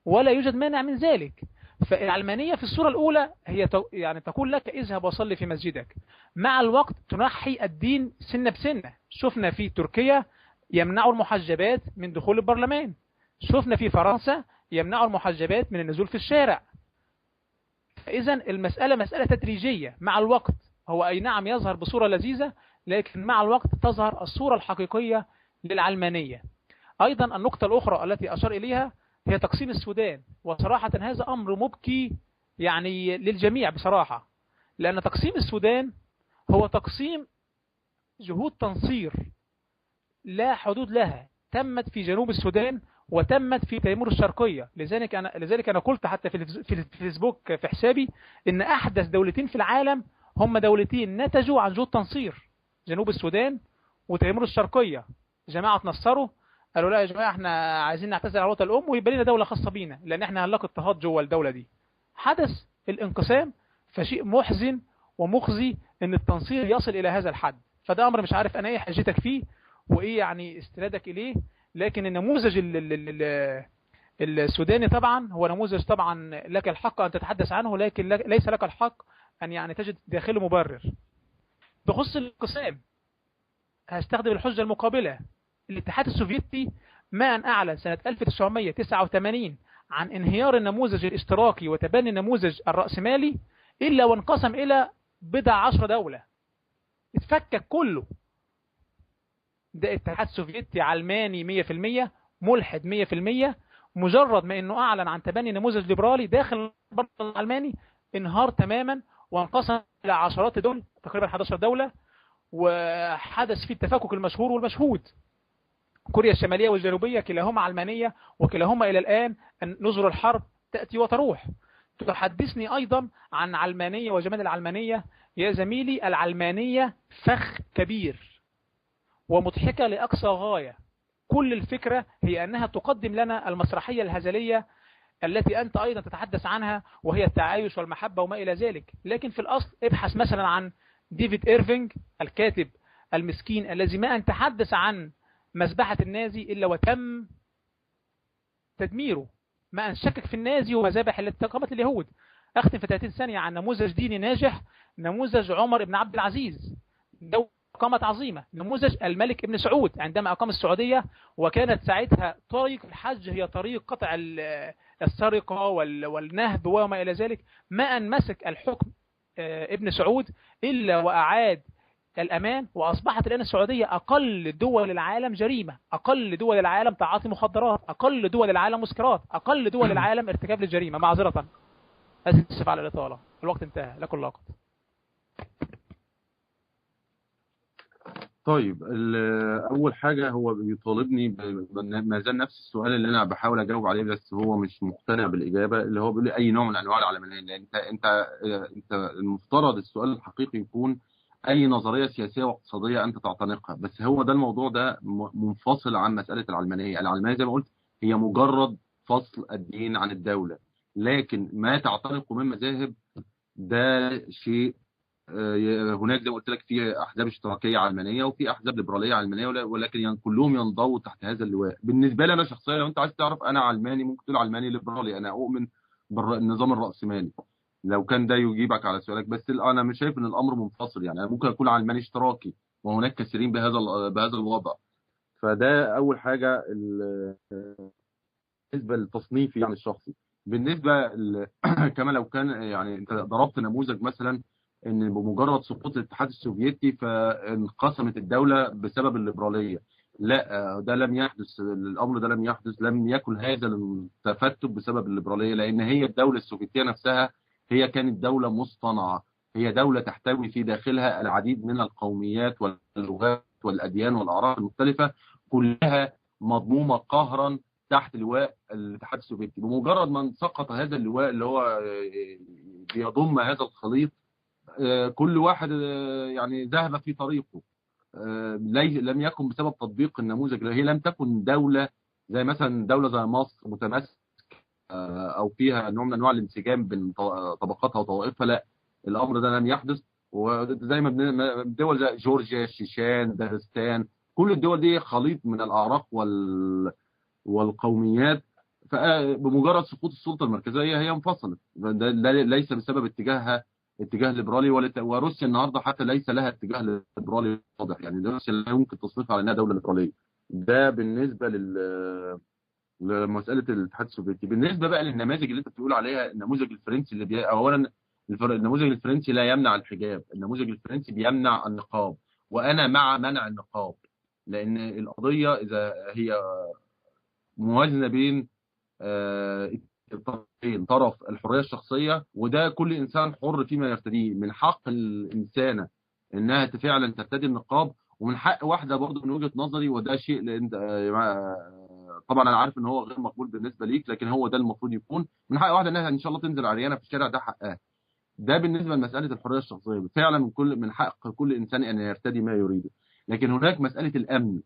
B: ولا يوجد مانع من ذلك. فالعلمانية في الصورة الأولى هي يعني تقول لك اذهب وصلي في مسجدك، مع الوقت تنحي الدين سنة بسنة. شفنا في تركيا يمنعوا المحجبات من دخول البرلمان، شفنا في فرنسا يمنعوا المحجبات من النزول في الشارع. فإذا المسألة مسألة تدريجية مع الوقت. هو أي نعم يظهر بصورة لذيذة، لكن مع الوقت تظهر الصورة الحقيقية للعلمانية. أيضا النقطة الأخرى التي أشار إليها هي تقسيم السودان، وصراحة هذا أمر مبكي يعني للجميع بصراحة، لأن تقسيم السودان هو تقسيم جهود تنصير لا حدود لها، تمت في جنوب السودان وتمت في تيمور الشرقية. لذلك أنا قلت حتى في الفيسبوك في حسابي إن أحدث دولتين في العالم هم دولتين نتجوا عن جهود تنصير، جنوب السودان وتيمور الشرقية. جماعة نصروا قالوا لا يا جماعة احنا عايزين نعتزل عن الوطن الأم ويبقى لنا دولة خاصة بينا، لأن احنا هنلاقي اضطهاد جوه الدولة دي. حدث الانقسام، فشيء محزن ومخزي ان التنصير يصل إلى هذا الحد. فده أمر مش عارف أنا ايه حاجتك فيه وايه يعني استنادك إليه، لكن النموذج السوداني طبعا هو نموذج طبعا لك الحق أن تتحدث عنه، لكن ليس لك الحق أن يعني تجد داخله مبرر. بخصوص الانقسام هستخدم الحجة المقابلة. الاتحاد السوفيتي ما أن أعلن سنة 1989 عن انهيار النموذج الاشتراكي وتبني النموذج الرأسمالي إلا وانقسم إلى بضع 10 دولة، اتفكك كله. ده اتحاد سوفيتي علماني 100%، ملحد 100%. مجرد ما أنه أعلن عن تبني نموذج ليبرالي داخل البرلمان الألماني انهار تماما وانقسم إلى عشرات دول، تقريبا 11 دولة، وحدث فيه التفكك المشهور والمشهود. كوريا الشمالية والجنوبية كلاهما علمانية، وكلاهما إلى الآن نظر الحرب تأتي وتروح. تحدثني أيضا عن علمانية وجمال العلمانية. يا زميلي العلمانية فخ كبير ومضحكة لأقصى غاية. كل الفكرة هي أنها تقدم لنا المسرحية الهزلية التي أنت أيضا تتحدث عنها، وهي التعايش والمحبة وما إلى ذلك. لكن في الأصل ابحث مثلا عن ديفيد إيرفينج الكاتب المسكين الذي ما أن تحدث عن مذبحة النازي إلا وتم تدميره، ما أن شكك في النازي ومذابح التي قامت اليهود. أختم في 30 ثانية عن نموذج ديني ناجح، نموذج عمر بن عبد العزيز، دولة قامت عظيمة. نموذج الملك ابن سعود عندما أقام السعودية، وكانت ساعتها طريق الحج هي طريق قطع السرقة والنهب وما إلى ذلك. ما أن مسك الحكم ابن سعود إلا وأعاد الأمان، وأصبحت الآن السعودية أقل دول العالم جريمة، أقل دول العالم تعاطي مخدرات، أقل دول العالم مسكرات، أقل دول العالم ارتكاب للجريمة. معذرة، أسف على الإطالة، الوقت انتهى، لكم لاقط.
C: طيب، أول حاجة هو بيطالبني ما زال نفس السؤال اللي أنا بحاول أجاوب عليه، بس هو مش مقتنع بالإجابة، اللي هو بيقول لي أي نوع من أنواع العلمانية. لأن أنت المفترض السؤال الحقيقي يكون أي نظرية سياسية واقتصادية أنت تعتنقها، بس هو ده الموضوع ده منفصل عن مسألة العلمانية. العلمانية زي ما قلت هي مجرد فصل الدين عن الدولة، لكن ما تعتنقه من مذاهب ده شيء. هناك زي ما قلت لك في احزاب اشتراكيه علمانيه وفي احزاب ليبراليه علمانيه، ولكن كلهم ينضووا تحت هذا اللواء. بالنسبه لي انا شخصيا، لو انت عايز تعرف انا علماني، ممكن تقول علماني ليبرالي. انا اؤمن بالنظام الراسمالي، لو كان ده يجيبك على سؤالك. بس انا مش شايف ان الامر منفصل، يعني انا ممكن اكون علماني اشتراكي، وهناك كثيرين بهذا الوضع. فده اول حاجه بالنسبه لتصنيفي يعني الشخصي. بالنسبه كما لو كان يعني انت ضربت نموذج مثلا ان بمجرد سقوط الاتحاد السوفيتي فانقسمت الدوله بسبب الليبراليه. لا، ده لم يحدث، الامر ده لم يحدث، لم يكن هذا التفتت بسبب الليبراليه، لان هي الدوله السوفيتيه نفسها هي كانت دوله مصطنعه، هي دوله تحتوي في داخلها العديد من القوميات واللغات والاديان والاعراف المختلفه، كلها مضمومه قهرا تحت لواء الاتحاد السوفيتي. بمجرد ما سقط هذا اللواء اللي هو بيضم هذا الخليط، كل واحد يعني ذهب في طريقه. لم يكن بسبب تطبيق النموذج، هي لم تكن دولة زي مثلا دولة زي مصر متماسكة أو فيها نوع من أنواع الانسجام بين طبقاتها وطوائفها. لا، الأمر ده لم يحدث. وزي ما دول زي جورجيا، الشيشان، داغستان، كل الدول دي خليط من الأعراق والقوميات. فبمجرد سقوط السلطه المركزيه هي انفصلت. ده ليس بسبب اتجاه ليبرالي، وروسيا النهارده حتى ليس لها اتجاه ليبرالي واضح. يعني روسيا لا يمكن تصنيفها على انها دوله ليبراليه. ده بالنسبه لمساله الاتحاد السوفيتي. بالنسبه بقى للنماذج اللي انت بتقول عليها، النموذج الفرنسي اولا النموذج الفرنسي لا يمنع الحجاب، النموذج الفرنسي بيمنع النقاب، وانا مع منع النقاب، لان القضيه اذا هي موازنه بين الطرفين، طرف الحريه الشخصيه، وده كل انسان حر فيما يرتديه، من حق الانسانه انها فعلا ترتدي النقاب، ومن حق واحده برضه من وجهه نظري، وده شيء لان طبعا انا عارف ان هو غير مقبول بالنسبه ليك، لكن هو ده المفروض يكون من حق واحده انها ان شاء الله تنزل عريانه في الشارع، ده حقها. ده بالنسبه لمساله الحريه الشخصيه، فعلا من حق كل انسان ان يرتدي ما يريده. لكن هناك مساله الامن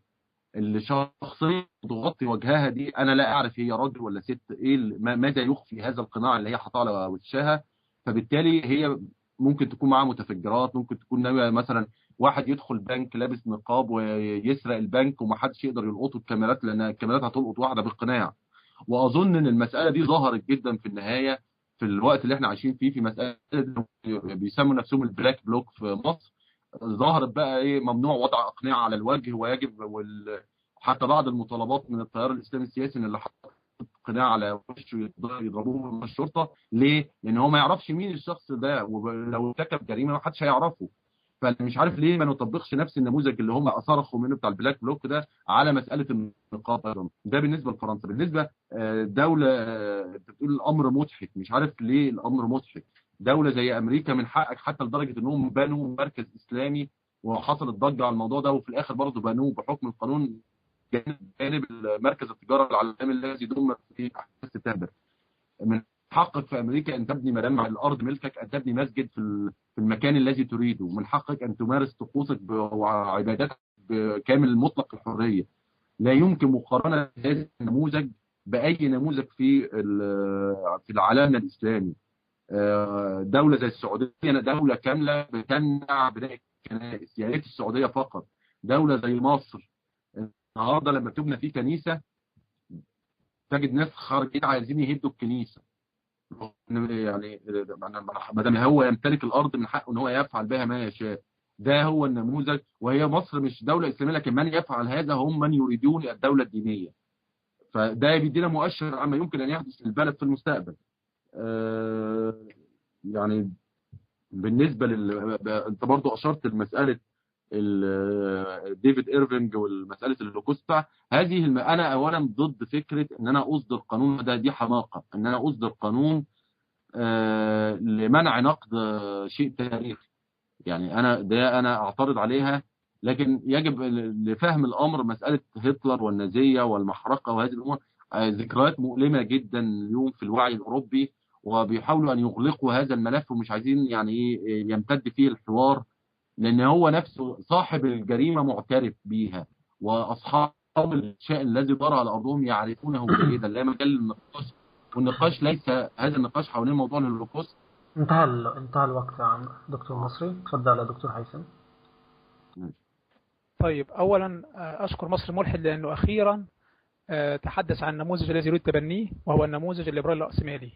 C: اللي شخصية تغطي وجهها دي، انا لا اعرف هي راجل ولا ست، ايه ماذا يخفي هذا القناع اللي هي حاطاه على وشها. فبالتالي هي ممكن تكون معاها متفجرات، ممكن تكون ناويه مثلا واحد يدخل بنك لابس نقاب ويسرق البنك ومحدش يقدر يلقطه الكاميرات، لان الكاميرات هتلقط واحده بالقناع. واظن ان المساله دي ظهرت جدا في النهايه في الوقت اللي احنا عايشين فيه، في مساله بيسموا نفسهم البلاك بلوك في مصر. ظهرت بقى ايه، ممنوع وضع اقنعه على الوجه، ويجب حتى بعض المطالبات من التيار الاسلامي السياسي ان اللي حط قناع على وشه يضربوه من الشرطه. ليه؟ لان هو ما يعرفش مين الشخص ده، ولو ارتكب جريمه ما حدش هيعرفه. فمش عارف ليه ما نطبقش نفس النموذج اللي هم اثرخوا منه بتاع البلاك بلوك ده على مساله النقاب ايضا. ده بالنسبه لفرنسا. بالنسبه دوله بتقول الامر مضحك، مش عارف ليه الامر مضحك. دوله زي امريكا من حقك حتى لدرجه انهم بنوا مركز اسلامي وحصلت ضجه على الموضوع ده، وفي الاخر برضه بنوه بحكم القانون جانب مركز التجاره العالمي الذي ضم في احداث سبتمبر. من حقك في امريكا ان تبني مدام على الارض ملكك، ان تبني مسجد في المكان الذي تريده، من حقك ان تمارس طقوسك وعباداتك بكامل مطلق الحريه. لا يمكن مقارنه هذا النموذج باي نموذج في العالم الاسلامي. دوله زي السعوديه، دوله كامله بتمنع بناء الكنائس، يا ريت السعوديه فقط. دوله زي مصر النهارده لما تبنى فيه كنيسه تجد ناس خارجين عايزين يهدوا الكنيسه. يعني ما دام هو يمتلك الارض من حقه ان هو يفعل بها ما يشاء. ده هو النموذج. وهي مصر مش دوله اسلاميه، لكن من يفعل هذا هم من يريدون الدوله الدينيه. فده بيدينا مؤشر عما يمكن ان يحدث للبلد في المستقبل. يعني بالنسبه انت برضو اشرت لمساله ديفيد ايرفينج والمساله الهولوكوست. هذه انا اولا ضد فكره ان انا اصدر قانون. دي حماقه ان انا اصدر قانون لمنع نقد شيء تاريخي. يعني انا اعترض عليها. لكن يجب لفهم الامر مساله هتلر والنازيه والمحرقه وهذه الامور ذكريات مؤلمه جدا اليوم في الوعي الاوروبي، وبيحاولوا ان يغلقوا هذا الملف ومش عايزين يعني يمتد فيه الحوار، لان هو نفسه صاحب الجريمه معترف بيها، واصحاب الشيء الذي طرأ على ارضهم يعرفونه جيدا. لا مجال للنقاش، والنقاش ليس هذا النقاش حوالين موضوع الهولوكوست.
A: انتهى الوقت يا دكتور مصري. اتفضل يا دكتور هيثم.
B: طيب، أولا أشكر مصر ملحد لأنه أخيرا تحدث عن النموذج الذي يريد تبنيه، وهو النموذج الليبرالي الرأسمالي.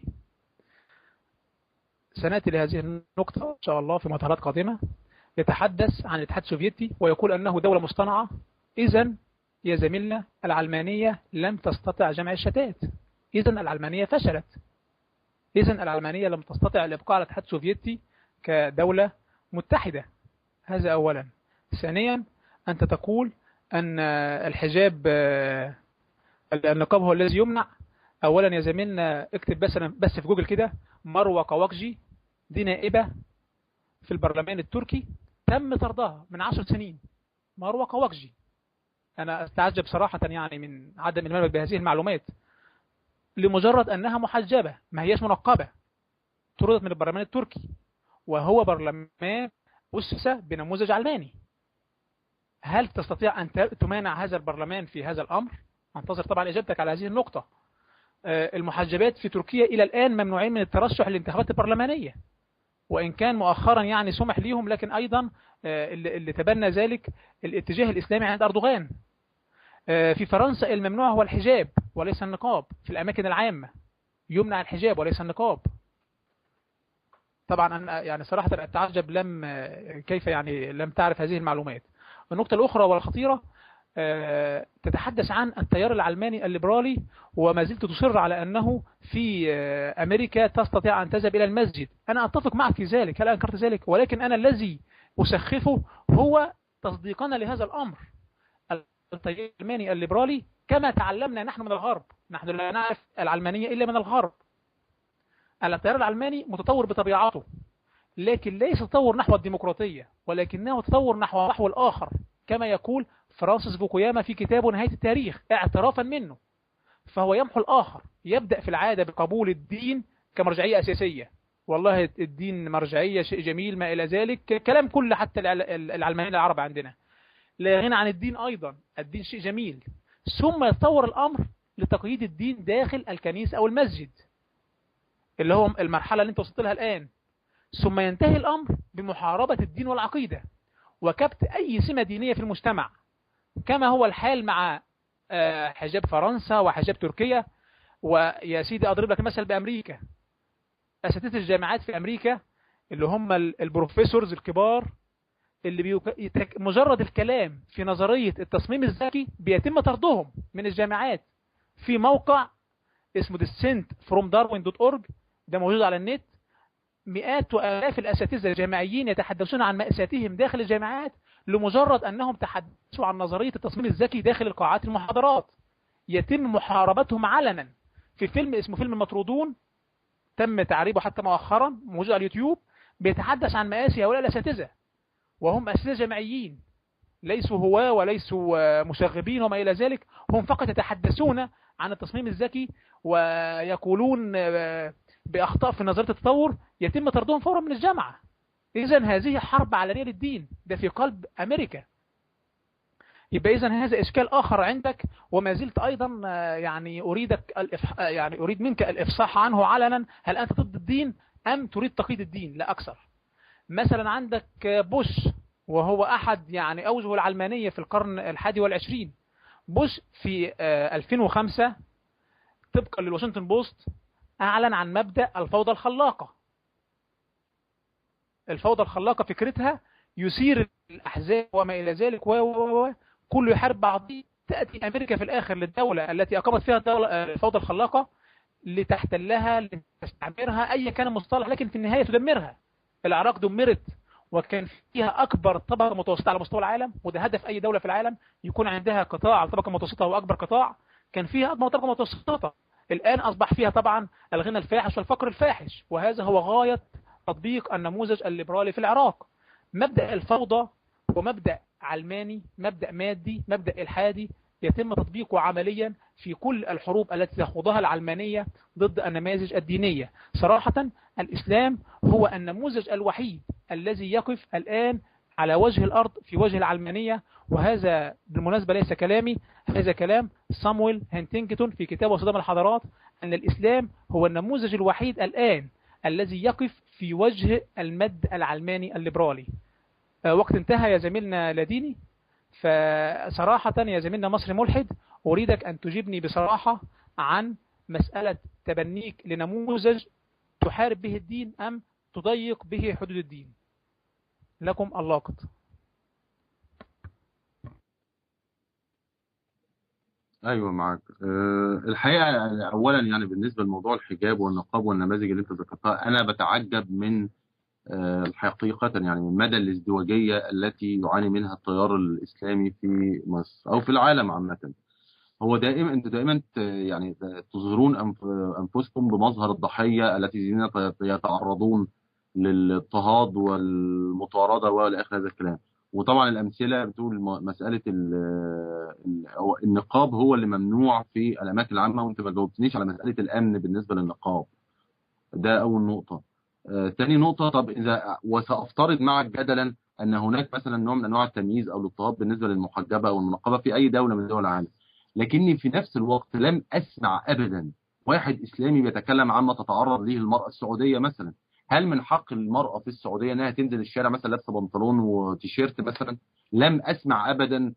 B: سنأتي لهذه النقطة إن شاء الله في مرحلات قادمة. يتحدث عن الاتحاد السوفيتي ويقول أنه دولة مصطنعة. إذن يا زميلنا، العلمانية لم تستطع جمع الشتات. إذن العلمانية فشلت. إذن العلمانية لم تستطع الإبقاء على الاتحاد السوفيتي كدولة متحدة. هذا أولا. ثانيا، أنت تقول أن الحجاب النقاب هو الذي يمنع. أولا يا زميلنا، اكتب بس في جوجل كده مروة قواقجي، دي نائبة في البرلمان التركي تم طردها من 10 سنين. مروة قواقجي. أنا أستعجب صراحة يعني من عدم المعرفة بهذه المعلومات، لمجرد أنها محجبة، ما هيش منقبة. طردت من البرلمان التركي، وهو برلمان أسس بنموذج علماني. هل تستطيع أن تمانع هذا البرلمان في هذا الأمر؟ أنتظر طبعا إجابتك على هذه النقطة. المحجبات في تركيا إلى الآن ممنوعين من الترشح للانتخابات البرلمانية، وإن كان مؤخرا يعني سمح ليهم، لكن أيضا اللي تبنى ذلك الاتجاه الإسلامي عند أردوغان. في فرنسا الممنوع هو الحجاب وليس النقاب في الأماكن العامة. يمنع الحجاب وليس النقاب. طبعا أنا يعني صراحة أتعجب كيف يعني لم تعرف هذه المعلومات. النقطة الأخرى والخطيرة، تتحدث عن التيار العلماني الليبرالي، وما زلت تصر على أنه في أمريكا تستطيع أن تذهب إلى المسجد. أنا أتفق معك في ذلك، هل أنكرت ذلك؟ ولكن أنا الذي أسخفه هو تصديقنا لهذا الأمر. التيار العلماني الليبرالي كما تعلمنا نحن من الغرب، نحن لا نعرف العلمانية إلا من الغرب. التيار العلماني متطور بطبيعته، لكن ليس تطور نحو الديمقراطية، ولكنه تطور نحو الآخر، كما يقول فرانسيس فوكوياما في كتابه نهاية التاريخ اعترافا منه. فهو يمحو الآخر. يبدأ في العادة بقبول الدين كمرجعية أساسية. والله الدين مرجعية، شيء جميل، ما إلى ذلك، كلام كل حتى العلمانيين العرب عندنا لا غنى عن الدين. أيضا الدين شيء جميل. ثم يتطور الأمر لتقييد الدين داخل الكنيسة أو المسجد، اللي هو المرحلة اللي انت وصلت لها الآن. ثم ينتهي الأمر بمحاربة الدين والعقيدة وكبت أي سمة دينية في المجتمع، كما هو الحال مع حجاب فرنسا وحجاب تركيا. ويا سيدي أضرب لك مثل بأمريكا. أساتذة الجامعات في أمريكا اللي هم البروفيسورز الكبار، اللي مجرد الكلام في نظرية التصميم الذكي بيتم طردهم من الجامعات. في موقع اسمه descentfromdarwin.org، ده موجود على النت. مئات وآلاف الأساتذة الجامعيين يتحدثون عن مأساتهم داخل الجامعات لمجرد أنهم تحدثوا عن نظرية التصميم الذكي داخل القاعات المحاضرات. يتم محاربتهم علنا. في فيلم اسمه فيلم المطرودون، تم تعريبه حتى مؤخرا، موجود على اليوتيوب، بيتحدث عن مآسي هؤلاء الأساتذة، وهم أساتذة جامعيين، ليسوا هواة وليسوا مشاغبين وما إلى ذلك. هم فقط يتحدثون عن التصميم الذكي ويقولون بأخطاء في نظرية التطور، يتم طردهم فورا من الجامعة. إذن هذه حرب علنية للدين، ده في قلب أمريكا. يبقى إذن هذا إشكال آخر عندك، وما زلت أيضا يعني أريد منك الإفصاح عنه علنا. هل أنت ضد الدين أم تريد تقييد الدين؟ لا أكثر. مثلا عندك بوش، وهو أحد يعني أوجه العلمانية في القرن 21. بوش في 2005 طبقا للواشنطن بوست أعلن عن مبدأ الفوضى الخلاقة. الفوضى الخلاقة فكرتها يثير الأحزاب وما إلى ذلك كله يحارب بعضه. تأتي أمريكا في الآخر للدولة التي أقامت فيها الفوضى الخلاقة لتحتلها، لتستعمرها، أي كان المصطلح، لكن في النهاية تدمرها. العراق دمرت وكان فيها أكبر طبقة متوسطة على مستوى العالم، وده هدف أي دولة في العالم يكون عندها قطاع على الطبقة المتوسطة هو أكبر قطاع. كان فيها أكبر طبقة متوسطة، الآن أصبح فيها طبعا الغنى الفاحش والفقر الفاحش، وهذا هو غاية تطبيق النموذج الليبرالي في العراق. مبدأ الفوضى هو مبدأ علماني، مبدأ مادي، مبدأ إلحادي يتم تطبيقه عمليا في كل الحروب التي تخوضها العلمانية ضد النماذج الدينية. صراحة الإسلام هو النموذج الوحيد الذي يقف الآن على وجه الأرض في وجه العلمانية، وهذا بالمناسبة ليس كلامي، هذا كلام صامويل هانتنجتون في كتابه صدام الحضارات، أن الإسلام هو النموذج الوحيد الآن الذي يقف في وجه المد العلماني الليبرالي. وقت انتهى يا زميلنا لاديني. فصراحة يا زميلنا مصري ملحد، أريدك أن تجيبني بصراحة عن مسألة تبنيك لنموذج تحارب به الدين أم تضيق به حدود الدين. لكم اللاقط.
C: ايوه معاك. الحقيقه اولا يعني بالنسبه لموضوع الحجاب والنقاب والنماذج اللي انت ذكرتها، انا بتعجب من حقيقه يعني من مدى الازدواجيه التي يعاني منها التيار الاسلامي في مصر او في العالم عامه. هو دائما انتوا دائما يعني تظهرون انفسكم بمظهر الضحيه التي يتعرضون للاضطهاد والمطارده والى اخر هذا الكلام. وطبعا الامثله بتقول مساله النقاب هو اللي ممنوع في الاماكن العامه، وانت ما جاوبتنيش على مساله الامن بالنسبه للنقاب. ده اول نقطه. ثاني نقطه، طب اذا وسافترض معك جدلا ان هناك مثلا نوع من انواع التمييز او الاضطهاد بالنسبه للمحجبه او المنقبه في اي دوله من دول العالم، لكني في نفس الوقت لم اسمع ابدا واحد اسلامي بيتكلم عما تتعرض له المراه السعوديه مثلا. هل من حق المراه في السعوديه انها تنزل الشارع مثلا لابسه بنطلون وتيشيرت مثلا؟ لم اسمع ابدا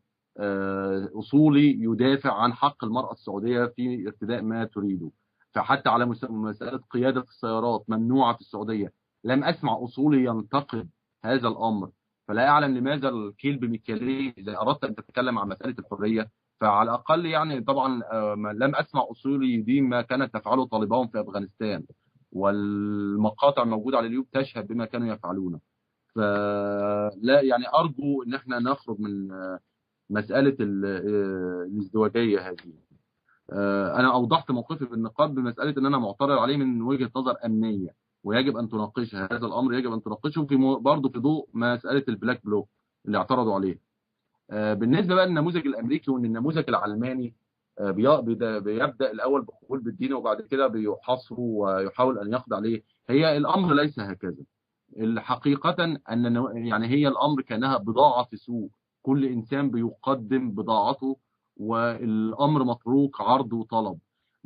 C: اصولي يدافع عن حق المراه السعوديه في ارتداء ما تريده. فحتى على مساله قياده السيارات ممنوعه في السعوديه، لم اسمع اصولي ينتقد هذا الامر. فلا اعلم لماذا الكيل بمكيالين اذا اردت ان تتكلم عن مساله الحريه. فعلى الاقل يعني طبعا لم اسمع اصولي يدين ما كانت تفعله طالبان في افغانستان، والمقاطع موجوده على اليوتيوب تشهد بما كانوا يفعلونه. فلا يعني ارجو ان احنا نخرج من مساله الازدواجيه هذه. انا اوضحت موقفي في النقاب بمساله ان انا معترض عليه من وجهه نظر امنيه، ويجب ان تناقشها. هذا الامر يجب ان تناقشه في برضه في ضوء مساله البلاك بلوك اللي اعترضوا عليه. بالنسبه بقى للنموذج الامريكي وان النموذج العلماني بيبدا الاول بقبول بالدين وبعد كده بيحاصره ويحاول ان يقضي عليه، هي الامر ليس هكذا. حقيقه ان يعني هي الامر كانها بضاعه في سوق، كل انسان بيقدم بضاعته والامر متروك عرض وطلب.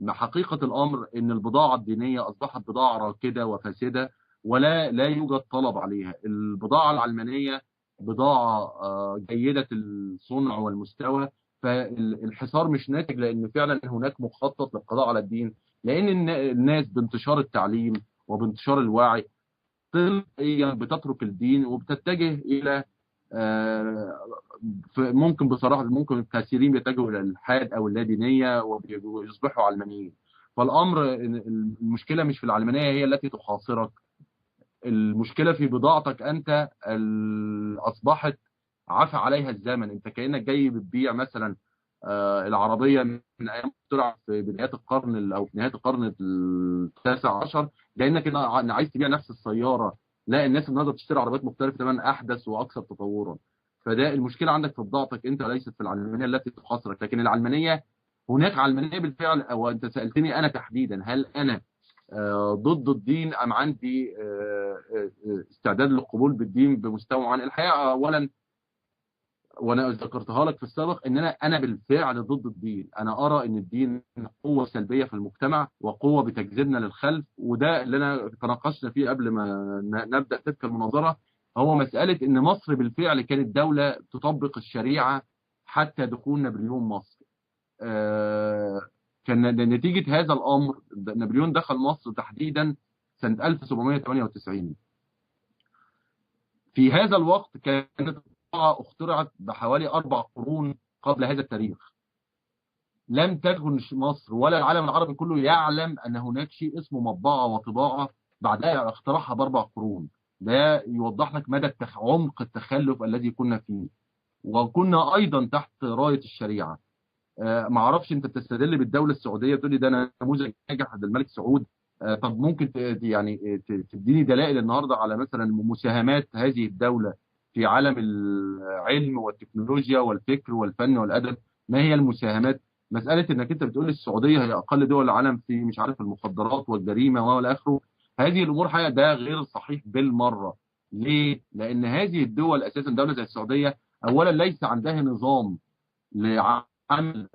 C: حقيقه الامر ان البضاعه الدينيه اصبحت بضاعه راكده وفاسده لا يوجد طلب عليها. البضاعه العلمانيه بضاعه جيده الصنع والمستوى. فالحصار مش ناتج لان فعلا هناك مخطط للقضاء على الدين، لان الناس بانتشار التعليم وبانتشار الوعي تلقائيا بتترك الدين وبتتجه الى ممكن بصراحه ممكن الكثيرين بيتجهوا الى الالحاد او اللادينيه ويصبحوا علمانيين. فالامر المشكله مش في العلمانيه هي التي تحاصرك، المشكله في بضاعتك انت اصبحت عفى عليها الزمن. انت كانك جاي بتبيع مثلا العربيه من ايام اخترع في بدايات القرن او في نهايه القرن التاسع عشر، لانك عايز تبيع نفس السياره. لا، الناس النهارده بتشتري عربيات مختلفه تماما، احدث واكثر تطورا. فده المشكله عندك في بضاعتك انت وليست في العلمانيه التي تحاصرك. لكن العلمانيه هناك علمانيه بالفعل. او انت سالتني انا تحديدا هل انا ضد الدين ام عندي استعداد للقبول بالدين بمستوى معين؟ الحقيقه اولا وانا ذكرتها لك في السابق ان انا بالفعل ضد الدين. انا ارى ان الدين قوه سلبيه في المجتمع وقوه بتجذبنا للخلف، وده اللي انا تناقشنا فيه قبل ما نبدا تلك المناظره. هو مساله ان مصر بالفعل كانت دوله تطبق الشريعه حتى دخول نابليون مصر. كان نتيجة هذا الأمر نابليون دخل مصر تحديدا سنة 1798. في هذا الوقت كانت الطباعة اخترعت بحوالي 4 قرون قبل هذا التاريخ. لم تكن مصر ولا العالم العربي كله يعلم أن هناك شيء اسمه مطبعة وطباعة بعدها اختراعها ب4 قرون. ده يوضح لك مدى عمق التخلف الذي كنا فيه، وكنا أيضا تحت راية الشريعة. ما اعرفش انت بتستدل بالدوله السعوديه بتقول لي ده نموذج ناجح عند الملك سعود. طب ممكن يعني تديني دلائل النهارده على مثلا مساهمات هذه الدوله في عالم العلم والتكنولوجيا والفكر والفن والادب؟ ما هي المساهمات؟ مساله انك انت بتقول السعوديه هي اقل دول العالم في مش عارف المخدرات والجريمه والى اخره، هذه الامور حقيقه ده غير صحيح بالمره. ليه؟ لان هذه الدول اساسا دوله زي السعوديه اولا ليس عندها نظام عمل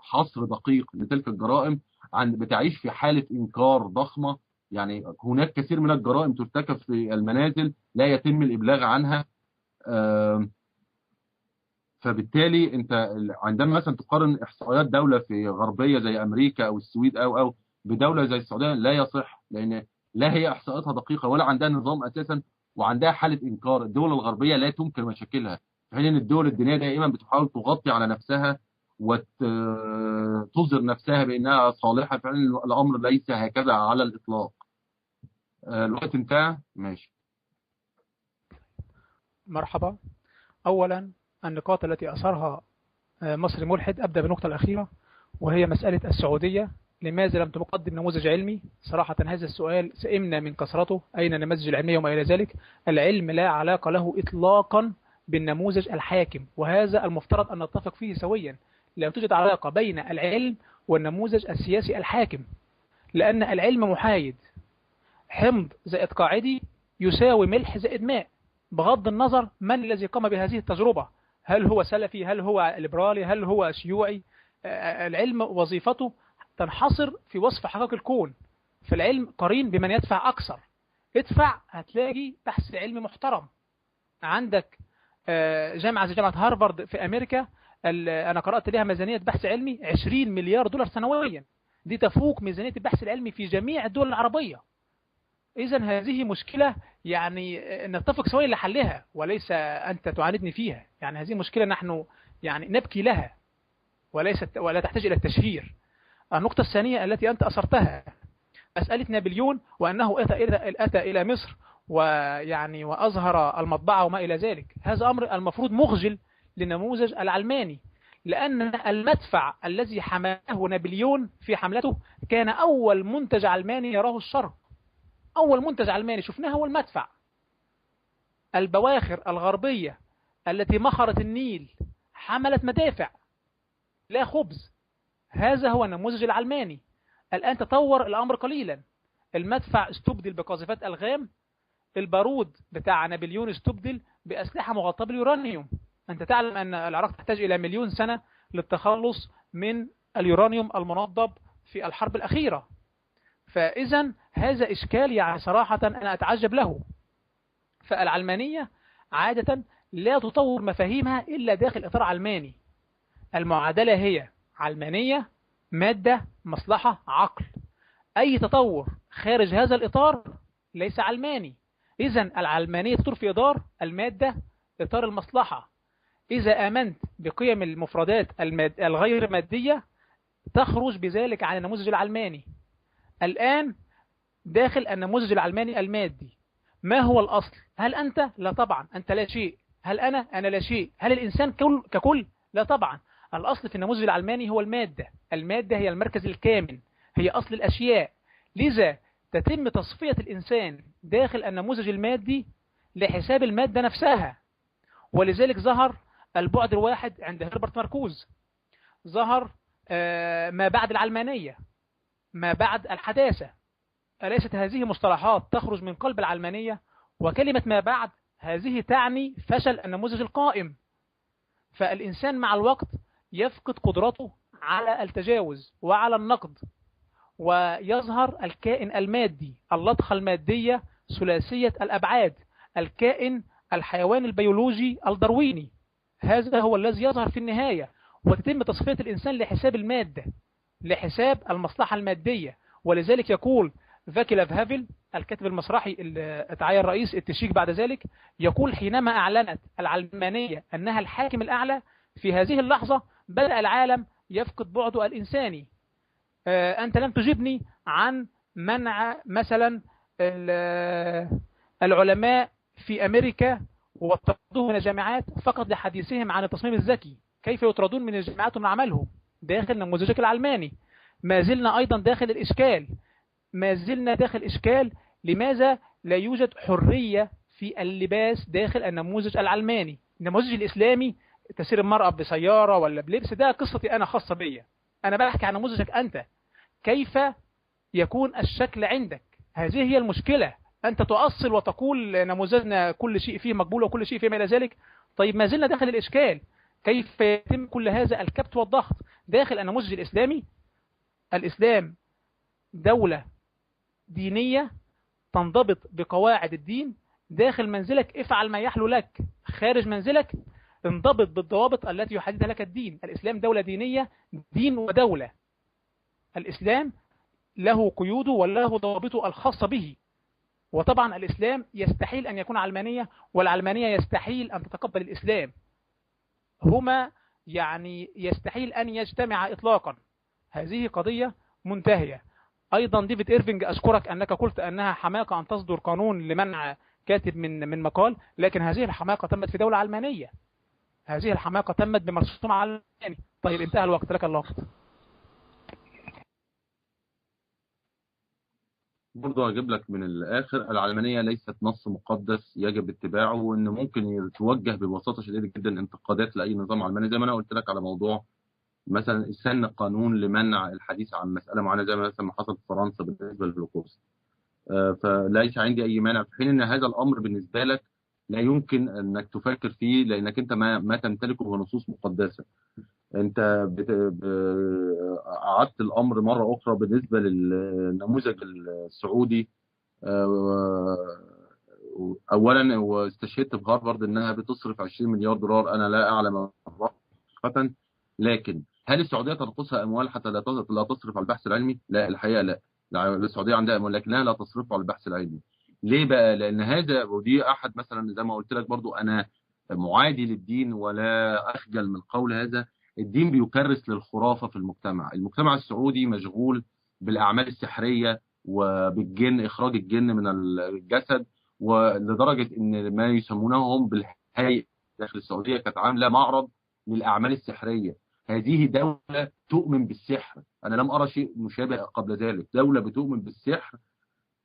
C: حصر دقيق لتلك الجرائم، بتعيش في حالة إنكار ضخمة. يعني هناك كثير من الجرائم ترتكب في المنازل لا يتم الإبلاغ عنها. فبالتالي أنت عندما مثلا تقارن إحصائيات دولة في غربية زي أمريكا أو السويد أو بدولة زي السعودية لا يصح، لأن لا هي إحصائياتها دقيقة ولا عندها نظام أساسا، وعندها حالة إنكار. الدول الغربية لا تنكر مشاكلها، في حين ان الدول الدينيه دائما بتحاول تغطي على نفسها وتظهر نفسها بانها صالحه. فعلا الامر ليس هكذا على الاطلاق. الوقت انتهى. ماشي،
B: مرحبا. اولا النقاط التي اثارها مصري ملحد، ابدا بالنقطه الاخيره وهي مساله السعوديه لماذا لم تقدم نموذج علمي؟ صراحه هذا السؤال سئمنا من كثرته. اين النماذج العلميه وما الى ذلك؟ العلم لا علاقه له اطلاقا بالنموذج الحاكم، وهذا المفترض أن نتفق فيه سويا. لا توجد علاقة بين العلم والنموذج السياسي الحاكم، لأن العلم محايد. حمض زائد قاعدي يساوي ملح زائد ماء، بغض النظر من الذي قام بهذه التجربة، هل هو سلفي، هل هو ليبرالي، هل هو شيوعي. العلم وظيفته تنحصر في وصف حقائق الكون. فالعلم قرين بمن يدفع أكثر. ادفع هتلاقي بحث علمي محترم. عندك جامعة زي جامعة هارفارد في أمريكا، أنا قرأت لها ميزانية بحث علمي 20 مليار دولار سنويا. دي تفوق ميزانية البحث العلمي في جميع الدول العربية. إذا هذه مشكلة يعني نتفق سويا لحلها، وليس أنت تعاندني فيها. يعني هذه مشكلة نحن يعني نبكي لها ولا تحتاج إلى التشهير. النقطة الثانية التي أنت أثرتها مسألة نابليون، وأنه أتى إلى مصر ويعني وأظهر المطبعة وما إلى ذلك. هذا أمر المفروض مخجل للنموذج العلماني، لأن المدفع الذي حمله نابليون في حملته كان أول منتج علماني يراه الشرق. أول منتج علماني شفناه هو المدفع. البواخر الغربية التي مخرت النيل حملت مدافع لا خبز. هذا هو النموذج العلماني. الآن تطور الأمر قليلا. المدفع استبدل بقاذفات ألغام. البارود بتاع نابليون استبدل بأسلحة مغطاة باليورانيوم. أنت تعلم أن العراق تحتاج إلى 1,000,000 سنة للتخلص من اليورانيوم المنضب في الحرب الأخيرة. فإذا هذا إشكال يعني صراحة أنا أتعجب له. فالعلمانية عادة لا تطور مفاهيمها إلا داخل إطار علماني. المعادلة هي علمانية، مادة، مصلحة، عقل. أي تطور خارج هذا الإطار ليس علماني. إذا العلمانية تدور في إطار المادة، إطار المصلحة. إذا آمنت بقيم المفردات الغير مادية تخرج بذلك عن النموذج العلماني. الآن داخل النموذج العلماني المادي، ما هو الأصل؟ هل أنت؟ لا طبعا، أنت لا شيء. هل أنا لا شيء. هل الإنسان ككل؟ لا طبعا. الأصل في النموذج العلماني هو المادة. المادة هي المركز الكامن، هي أصل الأشياء. لذا تتم تصفية الإنسان داخل النموذج المادي لحساب المادة نفسها. ولذلك ظهر البعد الواحد عند هربرت ماركوز، ظهر ما بعد العلمانية، ما بعد الحداثة. أليست هذه مصطلحات تخرج من قلب العلمانية؟ وكلمة ما بعد هذه تعني فشل النموذج القائم. فالإنسان مع الوقت يفقد قدرته على التجاوز وعلى النقد، ويظهر الكائن المادي، اللطخة المادية ثلاثية الأبعاد، الكائن الحيوان البيولوجي الدارويني. هذا هو الذي يظهر في النهاية، وتتم تصفية الإنسان لحساب المادة. لحساب المصلحة المادية. ولذلك يقول فاكيلاف هافل الكاتب المسرحي اللي اتعين رئيس التشيك بعد ذلك، يقول حينما أعلنت العلمانية أنها الحاكم الأعلى في هذه اللحظة بدأ العالم يفقد بعده الإنساني. أنت لم تجبني عن منع مثلا العلماء في أمريكا وطردوهم من الجامعات فقط لحديثهم عن التصميم الذكي، كيف يطردون من الجامعات ومن عملهم داخل نموذجك العلماني. ما زلنا أيضا داخل الإشكال، ما زلنا داخل إشكال، لماذا لا يوجد حرية في اللباس داخل النموذج العلماني؟ النموذج الإسلامي تسير المرأة بسيارة ولا بلبس، ده قصتي أنا خاصة بيا، أنا بحكي عن نموذجك أنت، كيف يكون الشكل عندك؟ هذه هي المشكلة. أنت تؤصل وتقول نموذجنا كل شيء فيه مقبول وكل شيء فيه ما إلى ذلك. طيب ما زلنا داخل الإشكال، كيف يتم كل هذا الكبت والضغط داخل النموذج الإسلامي؟ الإسلام دولة دينية تنضبط بقواعد الدين، داخل منزلك افعل ما يحلو لك، خارج منزلك انضبط بالضوابط التي يحددها لك الدين. الإسلام دولة دينية، دين ودولة. الإسلام له قيوده وله ضوابطه الخاصة به. وطبعا الإسلام يستحيل أن يكون علمانية، والعلمانية يستحيل أن تتقبل الإسلام، هما يعني يستحيل أن يجتمع إطلاقا. هذه قضية منتهية. أيضا ديفيد إيرفينج، أشكرك أنك قلت أنها حماقة أن تصدر قانون لمنع كاتب من مقال، لكن هذه الحماقة تمت في دولة علمانية، هذه الحماقة تمت بمرسوم علماني. طيب انتهى الوقت، لك الوقت.
C: برضه هجيب لك من الآخر، العلمانية ليست نص مقدس يجب اتباعه، وإن ممكن يتوجه ببساطة شديدة جدا انتقادات لأي نظام علماني، زي ما أنا قلت لك على موضوع مثلا سن قانون لمنع الحديث عن مسألة معينة، زي ما مثلا حصل في فرنسا بالنسبة للهولوكوست. فليس عندي أي مانع، في حين أن هذا الأمر بالنسبة لك لا يمكن أنك تفكر فيه، لأنك أنت ما تمتلكه هو نصوص مقدسة. انت أعدت الامر مره اخرى بالنسبه للنموذج السعودي. اولا واستشهدت بهارفارد انها بتصرف 20 مليار دولار، انا لا اعلم حقيقه، لكن هل السعوديه تنقصها اموال حتى لا تصرف على البحث العلمي؟ لا، الحقيقه لا. السعوديه عندها اموال لكنها لا تصرف على البحث العلمي. ليه بقى؟ لان هذا، ودي احد مثلا زي ما قلت لك برضو، انا معادي للدين ولا اخجل من قول هذا. الدين بيكرس للخرافة في المجتمع السعودي مشغول بالأعمال السحرية وبالجن، إخراج الجن من الجسد، ولدرجة إن ما يسمونهم بالهيئة داخل السعودية كانت عاملة معرض للأعمال السحرية. هذه دولة تؤمن بالسحر، أنا لم أرى شيء مشابه قبل ذلك. دولة بتؤمن بالسحر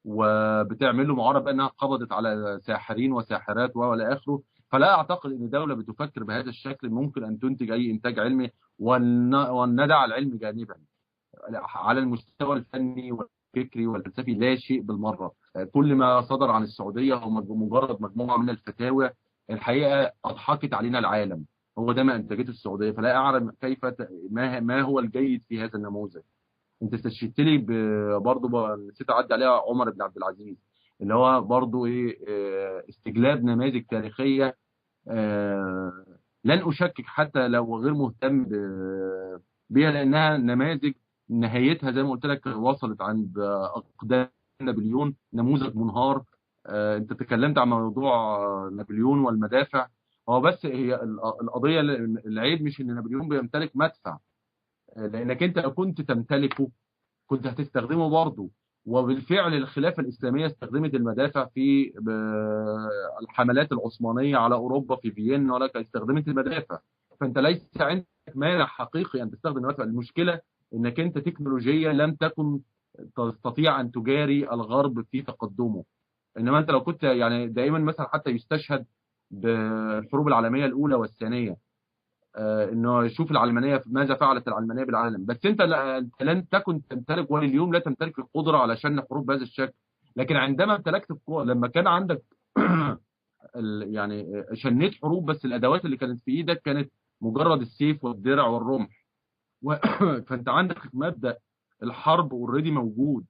C: وبتعمل له معارض بأنها قبضت على ساحرين وساحرات ولا آخره. فلا أعتقد أن دولة بتفكر بهذا الشكل ممكن أن تنتج أي إنتاج علمي، وندع العلم جانبا. على المستوى الفني والفكري والفلسفي لا شيء بالمرة. كل ما صدر عن السعودية هو مجرد مجموعة من الفتاوى الحقيقة أضحكت علينا العالم، هو ده ما أنتجته السعودية. فلا أعلم كيف ما هو الجيد في هذا النموذج. انت استشهدت لي برضه نسيت اعدي عليها، عمر بن عبد العزيز، اللي هو برضه ايه، استجلاب نماذج تاريخيه. لن اشكك حتى لو غير مهتم بها، لانها نماذج نهايتها زي ما قلت لك وصلت عند اقدام نابليون، نموذج منهار. انت تكلمت عن موضوع نابليون والمدافع، هو بس هي القضيه، العيب مش ان نابليون بيمتلك مدفع، لانك انت لو كنت تمتلكه كنت هتستخدمه برضه. وبالفعل الخلافه الاسلاميه استخدمت المدافع في الحملات العثمانيه على اوروبا في فيينا، ولكن استخدمت المدافع. فانت ليس عندك مانع حقيقي ان تستخدم المدافع. المشكله انك انت تكنولوجيا لم تكن تستطيع ان تجاري الغرب في تقدمه. انما انت لو كنت يعني دائما مثلا حتى يستشهد بالحروب العالميه الاولى والثانيه، انه يشوف العلمانيه ماذا فعلت العلمانيه بالعالم. بس انت لن تكن تمتلك، ولليوم لا تمتلك القدره على شن حروب بهذا الشكل. لكن عندما امتلكت القوه، لما كان عندك يعني شنيت حروب، بس الادوات اللي كانت في ايدك كانت مجرد السيف والدرع والرمح. فانت عندك مبدا الحرب اوريدي موجود.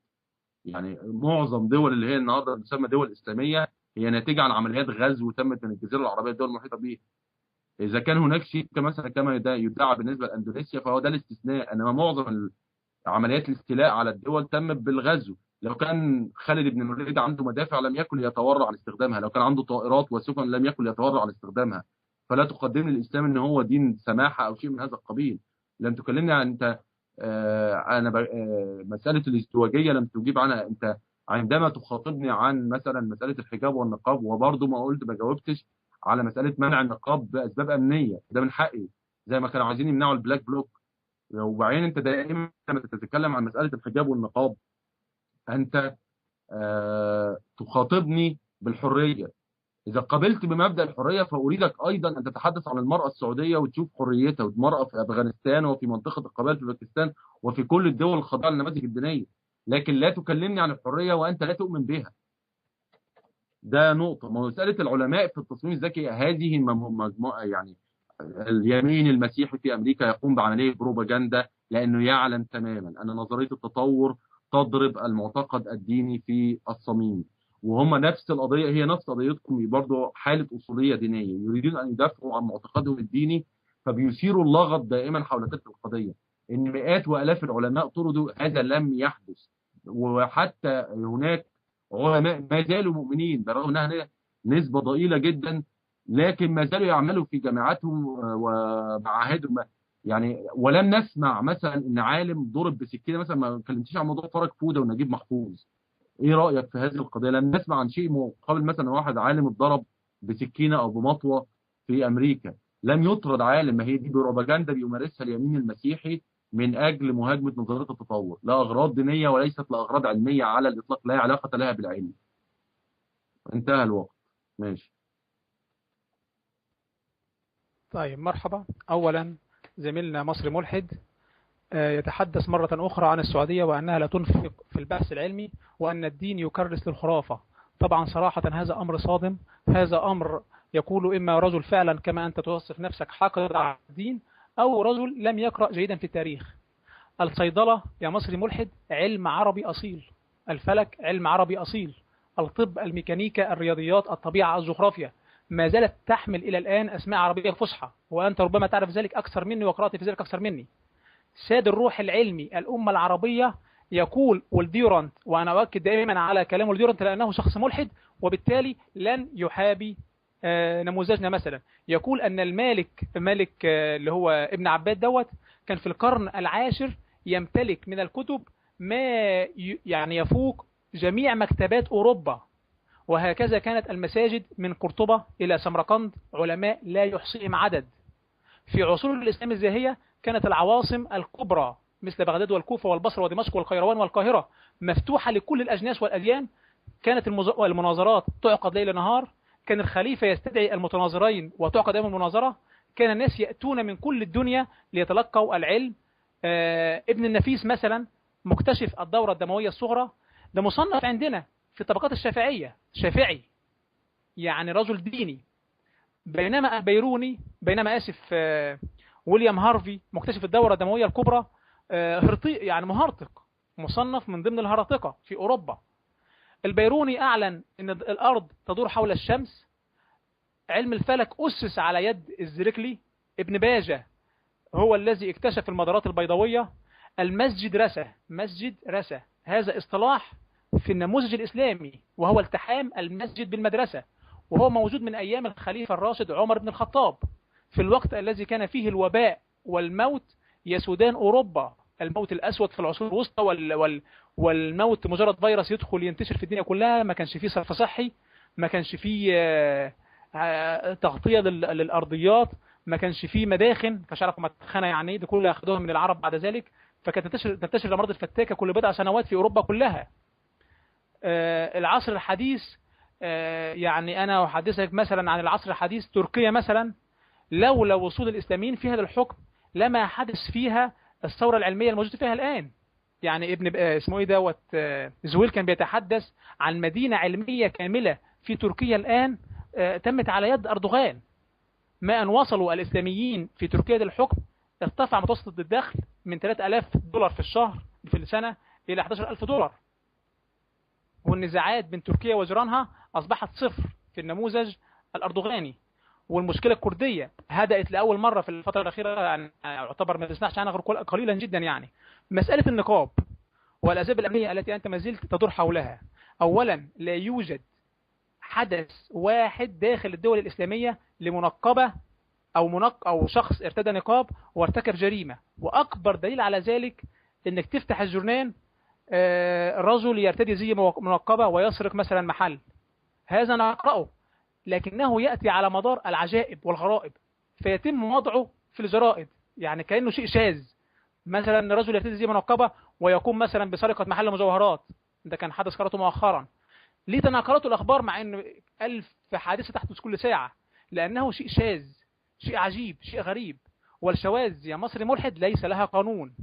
C: يعني معظم دول اللي هي النهارده بتسمى دول اسلاميه هي ناتجه عن عمليات غزو تمت من الجزيره العربيه الدول المحيطه بها. إذا كان هناك شيء مثلا كما يدعى بالنسبة لاندونيسيا فهو ده الاستثناء، إنما معظم عمليات الاستيلاء على الدول تمت بالغزو. لو كان خالد بن الوليد عنده مدافع لم يكن يتورع عن استخدامها، لو كان عنده طائرات وسفن لم يكن يتورع عن استخدامها. فلا تقدم لي الاسلام ان هو دين سماحه او شيء من هذا القبيل. لم تكلمني عن انت مساله الازدواجيه لم تجيب عنها. انت عندما تخاطبني عن مثلا مساله الحجاب والنقاب، وبرضه ما جاوبتش على مساله منع النقاب باسباب امنيه، ده من حقي زي ما كانوا عايزين يمنعوا البلاك بلوك. وبعدين انت دائما لما تتكلم عن مساله الحجاب والنقاب انت تخاطبني بالحريه. اذا قبلت بمبدا الحريه فاريدك ايضا ان تتحدث عن المراه السعوديه وتشوف حريتها، والمراه في افغانستان وفي منطقه القبائل في باكستان وفي كل الدول الخاضعه للنماذج الدينيه. لكن لا تكلمني عن الحريه وانت لا تؤمن بها. ده نقطه. مساله العلماء في التصميم الذكي هذه مجموعه، يعني اليمين المسيحي في امريكا يقوم بعمليه بروباجندا لانه يعلم تماما ان نظريه التطور تضرب المعتقد الديني في الصميم. وهم نفس القضيه، هي نفس قضيتكم برضه، حاله اصوليه دينيه يريدون ان يدافعوا عن معتقدهم الديني، فبيثيروا اللغط دائما حول تلك القضيه. ان مئات والاف العلماء طردوا، هذا لم يحدث. وحتى هناك علماء ما زالوا مؤمنين برغم انها نسبه ضئيله جدا، لكن ما زالوا يعملوا في جامعاتهم ومعاهدهم. يعني ولم نسمع مثلا ان عالم ضرب بسكينه. مثلا ما اتكلمتيش عن موضوع فرج فوده ونجيب محفوظ، ايه رايك في هذه القضيه؟ لم نسمع عن شيء مقابل مثلا واحد عالم اتضرب بسكينه او بمطوه في امريكا. لم يطرد عالم. ما هي دي بروباجندا بيمارسها اليمين المسيحي من اجل مهاجمه نظريه التطور لاغراض دينيه وليست لاغراض علميه على الاطلاق، لا علاقه لها بالعلم. انتهى الوقت. ماشي.
B: طيب مرحبا. أولا زميلنا مصري ملحد يتحدث مرة أخرى عن السعودية وأنها لا تنفق في البحث العلمي وأن الدين يكرس للخرافة. طبعا صراحة هذا أمر صادم. هذا أمر يقول إما رجل فعلا كما أنت توصف نفسك حاقد على الدين، أو رجل لم يقرأ جيدا في التاريخ. الصيدلة يا مصري ملحد علم عربي أصيل، الفلك علم عربي أصيل، الطب، الميكانيكا، الرياضيات، الطبيعة، الجغرافيا ما زالت تحمل إلى الآن أسماء عربية فصحى، وأنت ربما تعرف ذلك أكثر مني وقرأت في ذلك أكثر مني. ساد الروح العلمي الأمة العربية يقول والديورانت، وأنا أؤكد دائما على كلام والديورانت لأنه شخص ملحد وبالتالي لن يحابي نموذجنا. مثلا يقول أن الملك اللي هو ابن عباد دوت كان في القرن العاشر يمتلك من الكتب ما يعني يفوق جميع مكتبات أوروبا. وهكذا كانت المساجد من قرطبة إلى سمرقند علماء لا يحصيهم عدد. في عصور الإسلام الزاهية كانت العواصم الكبرى مثل بغداد والكوفة والبصرة ودمشق والقيروان والقاهرة مفتوحة لكل الأجناس والأديان. كانت المناظرات تعقد ليل نهار. كان الخليفة يستدعي المتناظرين وتعقد يوم المناظرة. كان الناس يأتون من كل الدنيا ليتلقوا العلم. ابن النفيس مثلا مكتشف الدورة الدموية الصغرى، ده مصنف عندنا في طبقات الشافعية، شافعي يعني رجل ديني. بينما البيروني، ويليام هارفي مكتشف الدورة الدموية الكبرى، يعني مهرطق، مصنف من ضمن الهرطقة في أوروبا. البيروني أعلن أن الأرض تدور حول الشمس. علم الفلك أسس على يد الزركلي. ابن باجة هو الذي اكتشف المدارات البيضاوية. المسجد رسى، هذا اصطلاح في النموذج الإسلامي، وهو التحام المسجد بالمدرسة، وهو موجود من أيام الخليفة الراشد عمر بن الخطاب في الوقت الذي كان فيه الوباء والموت يسودان أوروبا. الموت الأسود في العصور الوسطى والموت مجرد فيروس يدخل ينتشر في الدنيا كلها. ما كانش فيه صرف صحي، ما كانش فيه تغطية للأرضيات، ما كانش فيه مداخن، كانش عارف مدخنة يعني، دي كلها أخذوها من العرب بعد ذلك. فكانت تنتشر الأمراض الفتاكة كل بضع سنوات في أوروبا كلها. العصر الحديث، يعني أنا أحدثك مثلا عن العصر الحديث. تركيا مثلا لولا وصول الإسلاميين فيها للحكم لما حدث فيها الثورة العلمية الموجودة فيها الآن. يعني ابن اسمه ايه دوت زويل كان بيتحدث عن مدينة علمية كاملة في تركيا الآن تمت على يد أردوغان. ما أن وصلوا الإسلاميين في تركيا للحكم ارتفع متوسط الدخل من 3000 دولار في الشهر في السنة إلى 11000 دولار. والنزاعات بين تركيا وجيرانها أصبحت صفر في النموذج الأردوغاني. والمشكلة الكردية هدأت لأول مرة في الفترة الأخيرة، يعني يعتبر ما تسمعش عنها غير قليلا جدا. يعني مسألة النقاب والأسباب الأمنية التي أنت ما زلت تدور حولها. أولا، لا يوجد حدث واحد داخل الدول الإسلامية لمنقبة أو شخص ارتدى نقاب وارتكب جريمة. وأكبر دليل على ذلك إنك تفتح الجورنان، رجل يرتدي زي منقبة ويسرق مثلا محل، هذا نقرأه، لكنه يأتي على مدار العجائب والغرائب فيتم وضعه في الجرائد، يعني كأنه شيء شاذ. مثلا رجل يرتدي زي منقبة ويقوم مثلا بسرقة محل مجوهرات، ده كان حدث قرأته مؤخرا. ليه تناقلته الأخبار مع أن 1000 حادثة تحدث كل ساعة؟ لأنه شيء شاذ، شيء عجيب، شيء غريب. والشواذ يا مصري ملحد ليس لها قانون،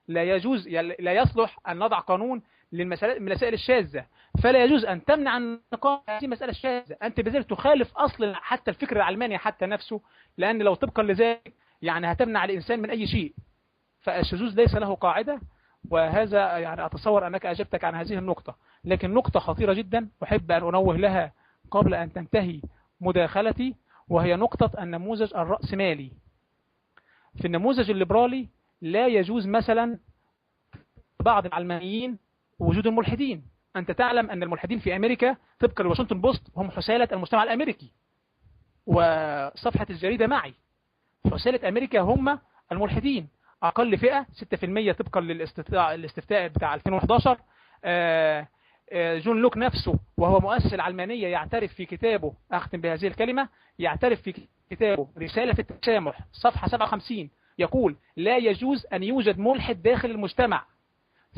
B: لا يجوز، لا يصلح أن نضع قانون للمسائل الشاذة. فلا يجوز أن تمنع النقاش هذه مسألة شاذة، أنت بذلك تخالف أصل حتى الفكر العلماني حتى نفسه، لأن لو طبقا لذلك يعني هتمنع الإنسان من أي شيء. فالشذوذ ليس له قاعدة. وهذا يعني أتصور أنك أجبتك عن هذه النقطة، لكن نقطة خطيرة جدا أحب أن أنوه لها قبل أن تنتهي مداخلتي، وهي نقطة النموذج الرأسمالي. في النموذج الليبرالي لا يجوز مثلا بعض العلمانيين وجود الملحدين. أنت تعلم أن الملحدين في أمريكا طبقا لواشنطن بوست هم حسالة المجتمع الأمريكي، وصفحة الجريدة معي، حسالة أمريكا هم الملحدين، أقل فئة 6% طبقا للاستفتاء بتاع 2011. جون لوك نفسه وهو مؤسس العلمانية يعترف في كتابه، أختم بهذه الكلمة، يعترف في كتابه رسالة في التسامح صفحة 57 يقول: لا يجوز أن يوجد ملحد داخل المجتمع،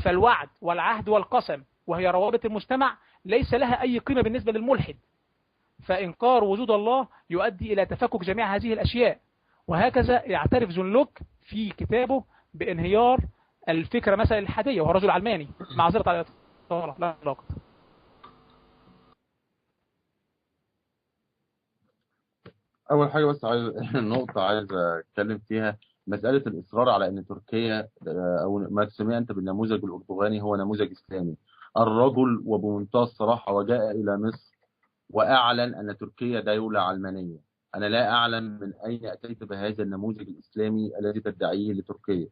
B: فالوعد والعهد والقسم وهي روابط المجتمع ليس لها أي قيمة بالنسبة للملحد، فإنكار وجود الله يؤدي إلى تفكك جميع هذه الأشياء. وهكذا يعترف جون لوك في كتابه بانهيار الفكرة مثلا الإلحادية، وهو رجل علماني. معذرة على الإطالة، لا علاقة.
C: اول حاجه بس عايز نقطه عايز اتكلم فيها، مساله الاصرار على ان تركيا او ما تسميه انت بالنموذج الاردوغاني هو نموذج اسلامي. الرجل وبمنتهى الصراحه وجاء الى مصر واعلن ان تركيا دوله علمانيه. انا لا اعلم من اين اتيت بهذا النموذج الاسلامي الذي تدعيه لتركيا.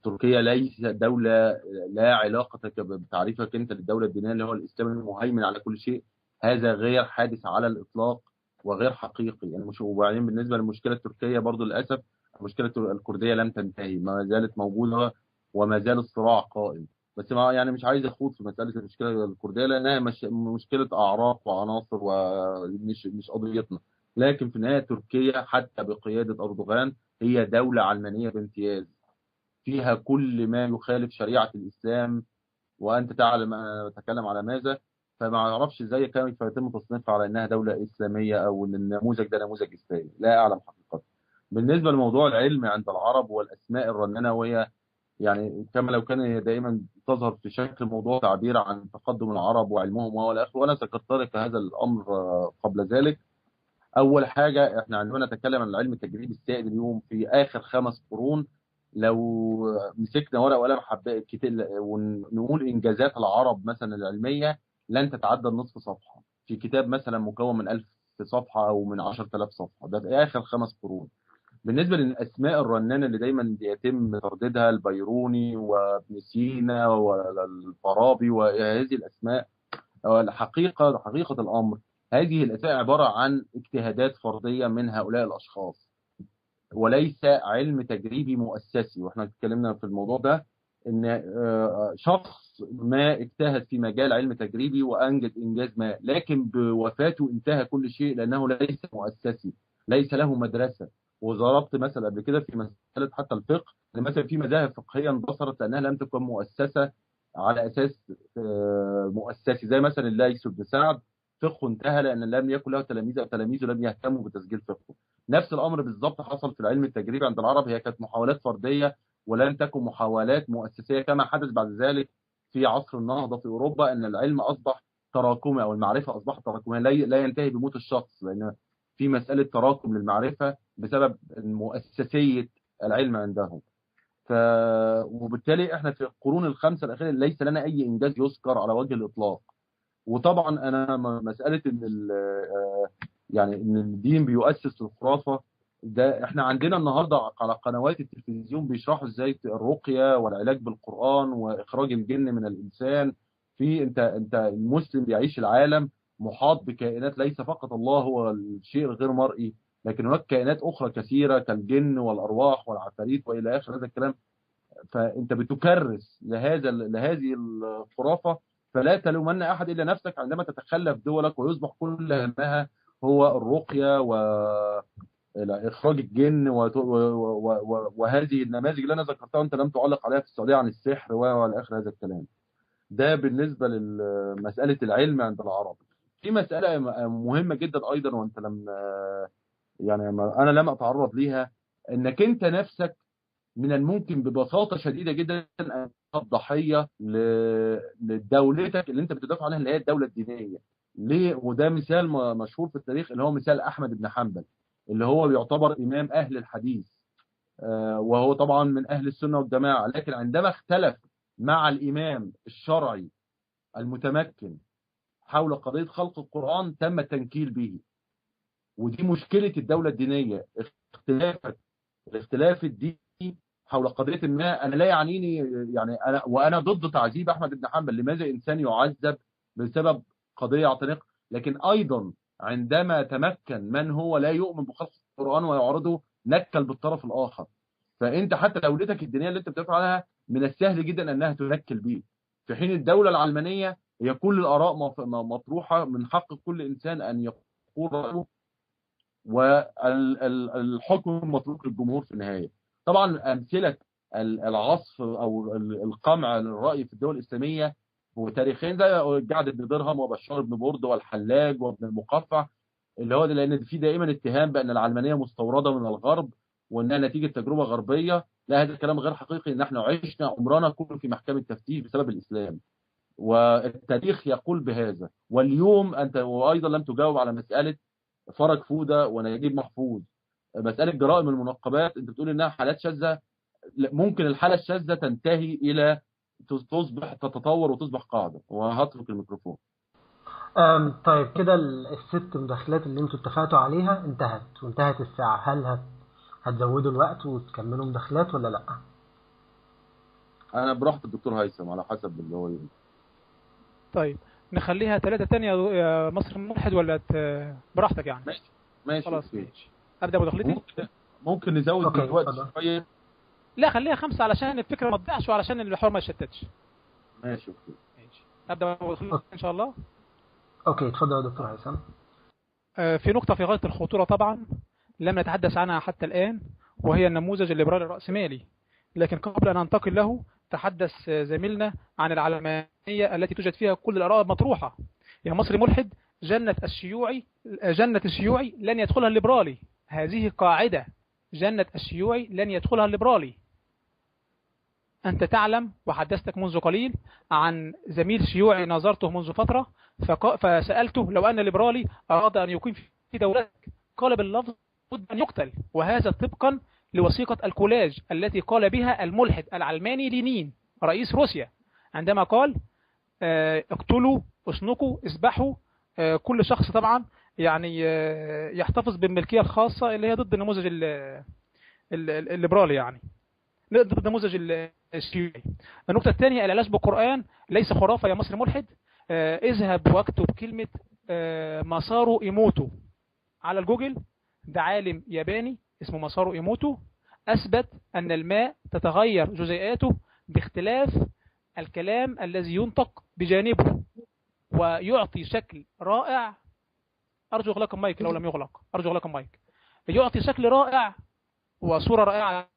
C: تركيا ليس دوله، لا علاقه بتعريفك انت للدوله الدينيه اللي هو الاسلام المهيمن على كل شيء. هذا غير حادث على الاطلاق وغير حقيقي. يعني مش، وبعدين بالنسبه للمشكله التركيه برضو للاسف المشكله الكرديه لم تنتهي، ما زالت موجوده وما زال الصراع قائم. بس ما يعني مش عايز اخوض في مساله المشكله الكرديه لانها مش مشكله اعراق وعناصر ومش قضيتنا. لكن في النهايه تركيا حتى بقياده اردوغان هي دوله علمانيه بامتياز، فيها كل ما يخالف شريعه الاسلام، وانت تعلم انا بتكلم على ماذا. فما اعرفش ازاي كانت يتم تصنيفها على انها دوله اسلاميه او ان النموذج ده نموذج اسلامي، لا اعلم حقيقه. بالنسبه لموضوع العلم عند العرب والاسماء الرنانه، وهي يعني كما لو كان دائما تظهر في شكل موضوع تعبير عن تقدم العرب وعلمهم والى اخره، وانا ذكرت لك هذا الامر قبل ذلك. اول حاجه احنا عندما نتكلم عن العلم التجريبي السائد اليوم في اخر 5 قرون، لو مسكنا ورقه وقلم ونقول انجازات العرب مثلا العلميه لن تتعدى نصف صفحه في كتاب مثلا مكون من 1000 صفحه او من 10000 صفحه، ده في اخر 5 قرون. بالنسبه للاسماء الرنانه اللي دايما بيتم ترديدها، البيروني وابن سينا والفارابي وهذه الاسماء، حقيقة الأمر هذه الأسماء عبارة عن اجتهادات فردية من هؤلاء الأشخاص، وليس علم تجريبي مؤسسي. واحنا اتكلمنا في الموضوع ده ان شخص ما اجتهد في مجال علم تجريبي وانجز انجاز ما، لكن بوفاته انتهى كل شيء لانه ليس مؤسسي، ليس له مدرسه. وضربت مثل قبل كده في مساله حتى الفقه، ان مثلا في مذاهب فقهيه اندثرت لانها لم تكن مؤسسه على اساس مؤسسي، زي مثلا الليث بن سعد فقهه انتهى لان لم يكن له تلاميذ او تلاميذه لم يهتموا بتسجيل فقهه. نفس الامر بالظبط حصل في العلم التجريبي عند العرب، هي كانت محاولات فرديه ولم تكن محاولات مؤسسيه، كما حدث بعد ذلك في عصر النهضه في اوروبا ان العلم اصبح تراكمي او المعرفه اصبحت تراكميه، لا ينتهي بموت الشخص، لان في مساله تراكم للمعرفه بسبب مؤسسيه العلم عندهم. وبالتالي احنا في القرون الخمسه الاخيره ليس لنا اي انجاز يذكر على وجه الاطلاق. وطبعا انا مساله ان يعني ان الدين بيؤسس الخرافه. ده احنا عندنا النهارده على قنوات التلفزيون بيشرحوا ازاي الرقيه والعلاج بالقران واخراج الجن من الانسان. انت المسلم بيعيش العالم محاط بكائنات، ليس فقط الله هو الشيء الغير مرئي، لكن هناك كائنات اخرى كثيره كالجن والارواح والعفاريت والى اخر هذا الكلام. فانت بتكرس لهذه الخرافه. فلا تلومن احد الا نفسك عندما تتخلف دولك ويصبح كل همها هو الرقيه واخراج الجن وهذه النماذج اللي انا ذكرتها وانت لم تعلق عليها في السعوديه عن السحر والى اخر هذا الكلام. ده بالنسبه لمساله العلم عند العرب. في مساله مهمه جدا ايضا، وانت انا لم اتعرض ليها، انك انت نفسك من الممكن ببساطه شديده جدا ان تكون ضحيه لدولتك اللي انت بتدافع عنها، اللي هي الدوله الدينيه. ليه؟ وده مثال مشهور في التاريخ، اللي هو مثال احمد بن حنبل، اللي هو بيعتبر امام اهل الحديث، وهو طبعا من اهل السنه والجماعه، لكن عندما اختلف مع الامام الشرعي المتمكن حول قضيه خلق القران تم التنكيل به. ودي مشكله الدوله الدينيه، الاختلاف الديني حول قضيه ما. انا لا يعنيني يعني وانا ضد تعذيب احمد بن حنبل، لماذا انسان يعذب بسبب قضيه اعتناق؟ لكن ايضا عندما تمكن من هو لا يؤمن بخلق القران ويعرضه، نكل بالطرف الاخر. فانت حتى دولتك الدينيه اللي انت بتدافع عنها من السهل جدا انها تنكل بيه، في حين الدوله العلمانيه هي كل الاراء مطروحه، من حق كل انسان ان يقول رايه، والحكم متروك للجمهور في النهايه. طبعا امثله العصف او القمع للراي في الدول الاسلاميه وتاريخيا زي جعد بن درهم وبشار بن برد والحلاج وابن المقفع، اللي هو ده، لان في دائما اتهام بان العلمانيه مستورده من الغرب وانها نتيجه تجربه غربيه. لا، هذا الكلام غير حقيقي. ان احنا عشنا عمرنا كله في محكمه تفتيش بسبب الاسلام، والتاريخ يقول بهذا. واليوم انت وايضا لم تجاوب على مساله فرج فوده ونجيب محفوظ، مساله جرائم المنقبات. انت بتقول انها حالات شاذه، ممكن الحاله الشاذه تنتهي الى تصبح تتطور وتصبح قاعده. وهترك الميكروفون.
A: طيب كده الست مداخلات اللي انتوا اتفقتوا عليها انتهت وانتهت الساعة. هل هتزودوا الوقت وتكملوا مداخلات ولا لا؟
C: انا براحه الدكتور هيثم على حسب اللي هو يقول.
B: طيب نخليها 3 تانية يا مصر الموحد ولا براحتك يعني؟
C: ماشي
B: خلاص ماشي. ابدا مداخلتي.
C: ممكن نزود الوقت شويه.
B: لا خليها 5 علشان الفكره ما تضيعش وعلشان الحوار ما يشتتش.
C: ماشي اوكي.
B: ماشي ابدا مداخلتي ان شاء الله.
A: اوكي اتفضل يا دكتور هيثم.
B: في نقطه في غايه الخطوره طبعا لم نتحدث عنها حتى الان، وهي النموذج الليبرالي الرأسمالي. لكن قبل ان ننتقل له تحدث زميلنا عن العلمانيه التي توجد فيها كل الاراء مطروحه. يا مصري ملحد، جنة الشيوعي لن يدخلها الليبرالي. هذه قاعدة، جنة الشيوعي لن يدخلها الليبرالي. أنت تعلم وحدثتك منذ قليل عن زميل شيوعي ناظرته منذ فترة، فسألته لو أن الليبرالي أراد أن يقيم في دولتك قال باللفظ بد أن يقتل، وهذا طبقا لوثيقة الكولاج التي قال بها الملحد العلماني لينين رئيس روسيا، عندما قال اقتلوا اشنقوا اذبحوا كل شخص طبعا يعني يحتفظ بالملكية الخاصة اللي هي ضد النموذج الليبرالي، يعني ضد النموذج الشيوعي. النقطة الثانية، العلاج بالقرآن ليس خرافة يا مصري ملحد. اذهب واكتب كلمة ماسارو ايموتو على الجوجل. ده عالم ياباني اسمه ماسارو ايموتو، أثبت أن الماء تتغير جزيئاته باختلاف الكلام الذي ينطق بجانبه، ويعطي شكل رائع. أرجو إغلاق المايك لو لم يغلق، أرجو إغلاق المايك. يعطي شكل رائع وصورة رائعة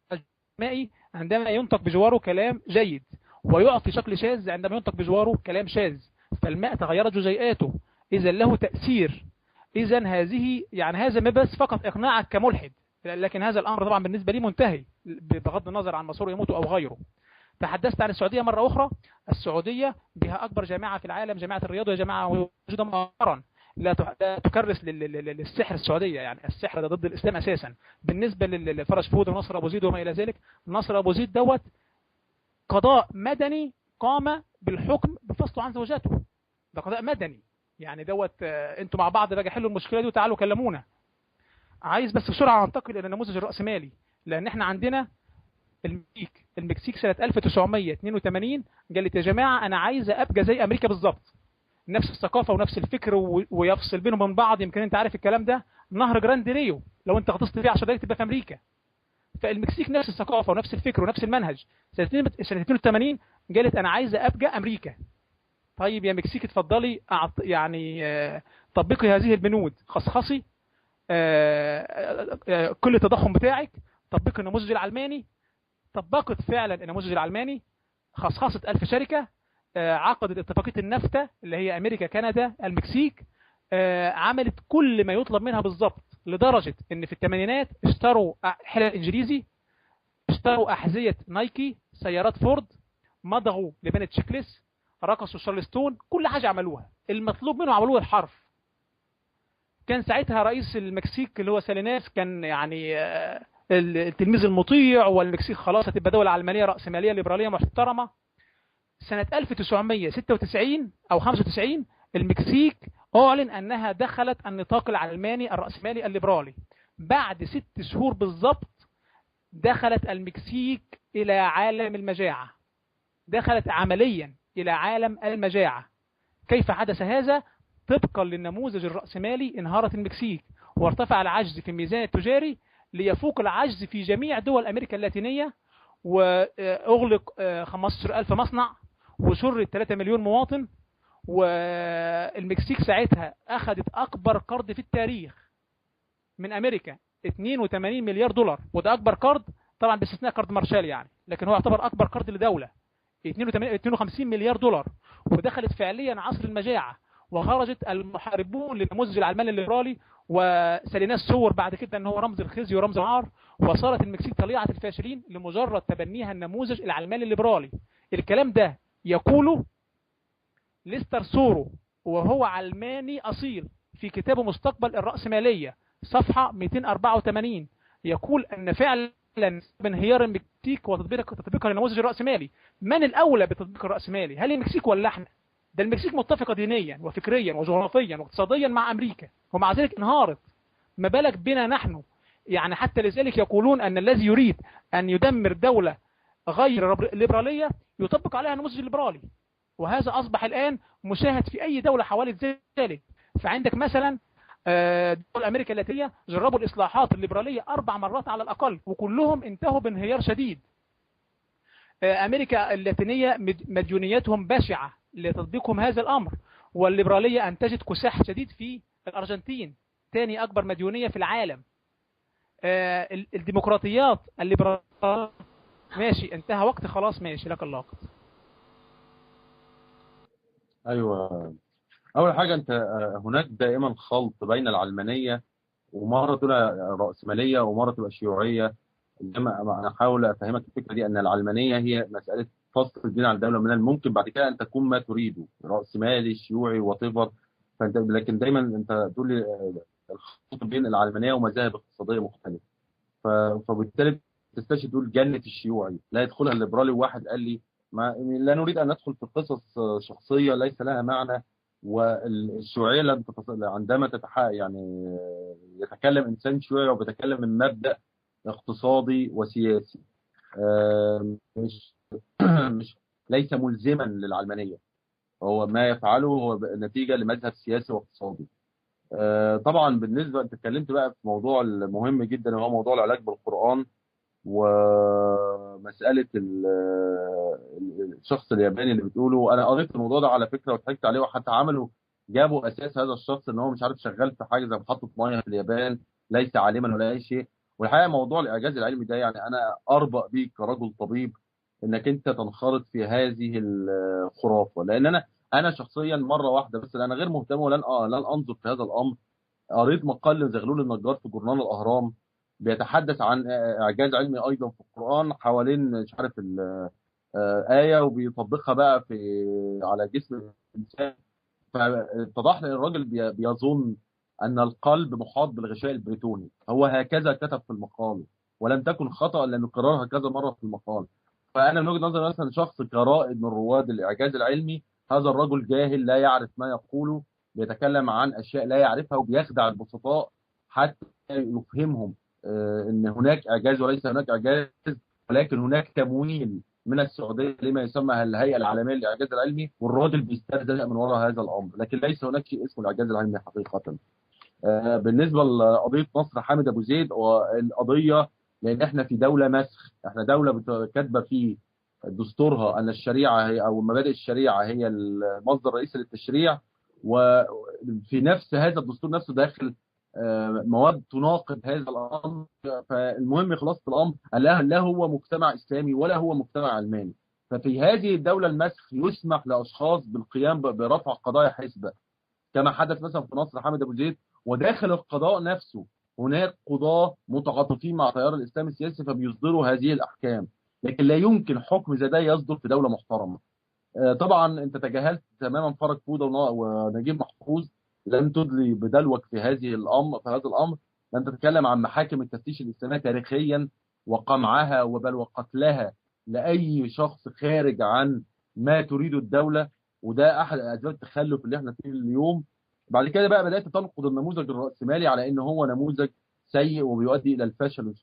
B: مائي عندما ينطق بجواره كلام جيد، ويعطي شكل شاذ عندما ينطق بجواره كلام شاذ. فالماء تغيرت جزيئاته، إذا له تأثير. إذا هذه يعني هذا ما بس فقط إقناعك كملحد، لكن هذا الأمر طبعا بالنسبة لي منتهي بغض النظر عن ماسارو ايموتو أو غيره. تحدثت عن السعودية مرة أخرى. السعودية بها أكبر جامعة في العالم، جامعة الرياض، وهي جامعة موجودة مؤخرا. لا تكرس للسحر السعودية، يعني السحر ده ضد الإسلام أساسا. بالنسبة لفرج فود ونصر أبو زيد وما إلى ذلك، نصر أبو زيد دوت قضاء مدني قام بالحكم بفصله عن زوجاته، ده قضاء مدني. يعني دوت انتوا مع بعض بقى حلوا المشكله دي وتعالوا كلمونا. عايز بس بسرعه انتقل الى النموذج الراسمالي، لان احنا عندنا المكسيك سنه 1982 قالت يا جماعه انا عايزه ابقى زي امريكا بالظبط، نفس الثقافه ونفس الفكر ويفصل بينهم من بعض. يمكن انت عارف الكلام ده، نهر جراند ريو لو انت غطست فيه عشان تبقى في امريكا. فالمكسيك نفس الثقافه ونفس الفكر ونفس المنهج. سنه 82 قالت انا عايزه ابقى امريكا. طيب يا مكسيك اتفضلي يعني طبقي هذه البنود، خصخصي كل التضخم بتاعك، طبقي النموذج العلماني. طبقت فعلا النموذج العلماني، خصخصت 1000 شركه، عقدت اتفاقيه النافتا اللي هي امريكا كندا المكسيك، عملت كل ما يطلب منها بالظبط، لدرجه ان في الثمانينات اشتروا حلل انجليزي، اشتروا احذيه نايكي، سيارات فورد، مضغوا لبنة تشيكلس، رقصوا شارلستون، كل حاجه عملوها، المطلوب منهم عملوه الحرف. كان ساعتها رئيس المكسيك اللي هو ساليناس كان يعني التلميذ المطيع، والمكسيك خلاص هتبقى دوله علمانيه راسماليه ليبراليه محترمه. سنه 1996 او 95 المكسيك اعلن انها دخلت النطاق العلماني الراسمالي الليبرالي. بعد 6 شهور بالضبط دخلت المكسيك الى عالم المجاعه، دخلت عمليا الى عالم المجاعه. كيف حدث هذا؟ طبقا للنموذج الرأسمالي انهارت المكسيك، وارتفع العجز في الميزان التجاري ليفوق العجز في جميع دول أمريكا اللاتينية، وأغلق 15,000 مصنع، وشرد 3 مليون مواطن. والمكسيك ساعتها أخذت أكبر قرض في التاريخ من أمريكا 82 مليار دولار، وده أكبر قرض طبعا باستثناء قرض مارشال يعني، لكن هو يعتبر أكبر قرض لدولة، 52 مليار دولار. ودخلت فعليا عصر المجاعة، وخرجت المحاربون للنموذج العلماني الليبرالي، وساليناس صور بعد كده ان هو رمز الخزي ورمز العار، وصارت المكسيك طليعة الفاشلين لمجرد تبنيها النموذج العلماني الليبرالي. الكلام ده يقوله ليستر سورو وهو علماني أصيل في كتابه مستقبل الرأسمالية صفحة 284، يقول أن فعلا انهيار المكسيك وتطبيقها للنموذج الرأسمالي. من الأولى بتطبيق الرأسمالي؟ هل المكسيك ولا احنا؟ ده المكسيك متفقة دينيا وفكريا وجغرافيا واقتصاديا مع أمريكا، ومع ذلك انهارت. ما بالك بنا نحن؟ يعني حتى لذلك يقولون أن الذي يريد أن يدمر دولة غير ليبرالية يطبق عليها النموذج الليبرالي، وهذا أصبح الآن مشاهد في أي دولة حوالي ذلك. فعندك مثلا دول أمريكا اللاتينية جربوا الإصلاحات الليبرالية 4 مرات على الأقل، وكلهم انتهوا بانهيار شديد. أمريكا اللاتينية مديونيتهم بشعة لتطبيقهم هذا الأمر، والليبرالية أنتجت كساح شديد في الأرجنتين، ثاني أكبر مديونية في العالم. الديمقراطيات الليبرالية ماشي، انتهى وقت خلاص، ماشي لك الله.
C: ايوه، اول حاجه انت هناك دائما خلط بين العلمانيه، ومره تبقى راسماليه ومره تبقى شيوعيه. انما انا احاول افهمك الفكره دي، ان العلمانيه هي مساله فصل الدين عن الدوله، من الممكن بعد كده ان تكون ما تريده، راسمالي شيوعي وات. فانت لكن دايما انت تقول لي الخلط بين العلمانيه ومذاهب اقتصاديه مختلفه. فبالتالي تستشهد تقول جنه الشيوعي لا يدخلها الليبرالي. وواحد قال لي ما لا نريد ان ندخل في قصص شخصيه ليس لها معنى. والشيوعيه عندما يعني يتكلم انسان شيوعي وبيتكلم من مبدا اقتصادي وسياسي، مش مش ليس ملزما للعلمانيه. هو ما يفعله هو نتيجه لمذهب سياسي واقتصادي. طبعا بالنسبه انت اتكلمت بقى في موضوع المهم جدا، وهو موضوع العلاج بالقران، ومساله الشخص الياباني اللي بتقوله. انا قريت الموضوع ده على فكره وضحكت عليه، وحتى جابوا اساس هذا الشخص ان هو مش عارف شغال في حاجه زي محطه ميه في اليابان، ليس عالما ولا اي شيء. والحقيقه موضوع الاعجاز العلمي ده يعني انا اربأ بيك كرجل طبيب انك انت تنخرط في هذه الخرافه، لان انا شخصيا مره واحده بس، انا غير مهتم لن انظر في هذا الامر. قريت مقال لزغلول النجار في جورنال الاهرام بيتحدث عن اعجاز علمي ايضا في القران حوالين مش عارف ايه، وبيطبقها بقى على جسم الانسان. فاتضح لي ان الراجل بيظن ان القلب محاط بالغشاء البريتوني. هو هكذا كتب في المقال، ولم تكن خطأ لانه كررها كذا مره في المقال. فانا من وجهه نظري مثلا شخص كرائد من رواد الاعجاز العلمي، هذا الرجل جاهل لا يعرف ما يقوله. بيتكلم عن اشياء لا يعرفها وبيخدع البسطاء حتى يفهمهم ان هناك اعجاز وليس هناك اعجاز، ولكن هناك تمويل من السعوديه لما يسمى الهيئه العالميه للاعجاز العلمي، والراجل بيسترزق من وراء هذا الامر، لكن ليس هناك شيء اسمه الاعجاز العلمي حقيقه. بالنسبه لقضيه نصر حامد ابو زيد، والقضيه لان احنا في دوله مسخ، احنا دوله كاتبه في دستورها ان الشريعه هي او مبادئ الشريعه هي المصدر الرئيسي للتشريع، وفي نفس هذا الدستور نفسه داخل مواد تناقض هذا الامر. فالمهم خلاصه الامر لا هو مجتمع اسلامي ولا هو مجتمع علماني. ففي هذه الدوله المسخ يسمح لاشخاص بالقيام برفع قضايا حسبه كما حدث مثلا في نصر حامد ابو زيد، وداخل القضاء نفسه هناك قضاة متعاطفين مع تيار الاسلام السياسي فبيصدروا هذه الاحكام، لكن لا يمكن حكم زي ده يصدر في دوله محترمه. طبعا انت تجاهلت تماما فرج فوده ونجيب محفوظ، لم تدلي بدلوك في هذه الامر في هذا الامر. لن تتكلم عن محاكم التفتيش الاسلاميه تاريخيا وقمعها وبل وقتلها لاي شخص خارج عن ما تريد الدوله، وده احد اسباب التخلف اللي احنا فيه اليوم. بعد كده بقى بدات تنقد النموذج الراسمالي على ان هو نموذج سيء وبيؤدي الى الفشل.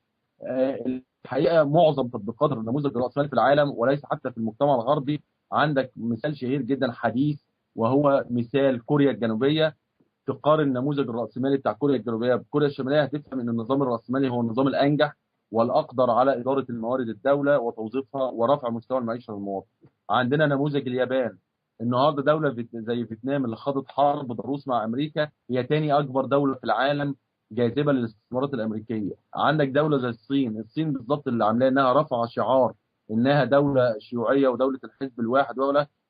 C: الحقيقه معظم تطبيقات النموذج الراسمالي في العالم وليس حتى في المجتمع الغربي، عندك مثال شهير جدا حديث وهو مثال كوريا الجنوبيه. تقارن النموذج الراسمالي بتاع كوريا الجنوبيه بكوريا الشماليه هتفهم ان النظام الراسمالي هو النظام الانجح والاقدر على اداره الموارد الدوله وتوظيفها ورفع مستوى المعيشه للمواطن. عندنا نموذج اليابان، النهارده دوله زي فيتنام اللي خاضت حرب ضروس مع امريكا هي ثاني اكبر دوله في العالم جاذبه للاستثمارات الامريكيه. عندك دوله زي الصين بالظبط اللي عاملاه انها رفع شعار انها دوله شيوعيه ودوله الحزب الواحد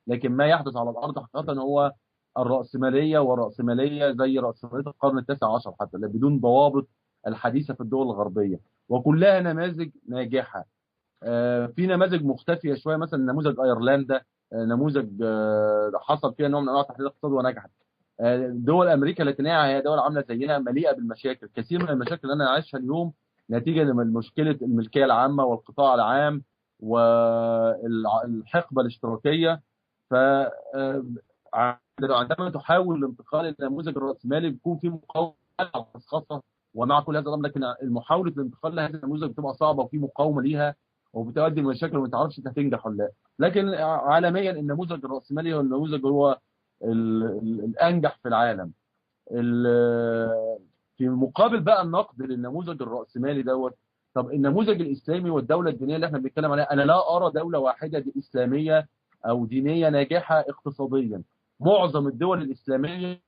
C: لكن ما يحدث على الارض حقيقه هو الراسماليه، وراسماليه زي راسماليه القرن التاسع عشر حتى بدون ضوابط الحديثه في الدول الغربيه، وكلها نماذج ناجحه. في نماذج مختفيه شويه، مثلا نموذج ايرلندا، نموذج حصل فيها نوع من انواع تحليل الاقتصاد ونجحت. دول امريكا اللاتينيه هي دول عامله زينا مليئه بالمشاكل، كثير من المشاكل اللي انا عايشها اليوم نتيجه لمشكله الملكيه العامه والقطاع العام والحقبه الاشتراكيه. ف عندما تحاول الانتقال الى النموذج الراسمالي بيكون في مقاومه على الخاصه ومع كل هذا الامر، لكن محاوله الانتقال لهذا النموذج بتبقى صعبه وفي مقاومه ليها وبتؤدي لمشاكل وما تعرفش انت هتنجح ولا لا. لكن عالميا النموذج الراسمالي هو النموذج هو الانجح في العالم. في مقابل بقى النقد للنموذج الراسمالي طب النموذج الاسلامي والدوله الدينيه اللي احنا بنتكلم عليها، انا لا ارى دوله واحده اسلاميه او دينيه ناجحه اقتصاديا. معظم الدول الاسلاميه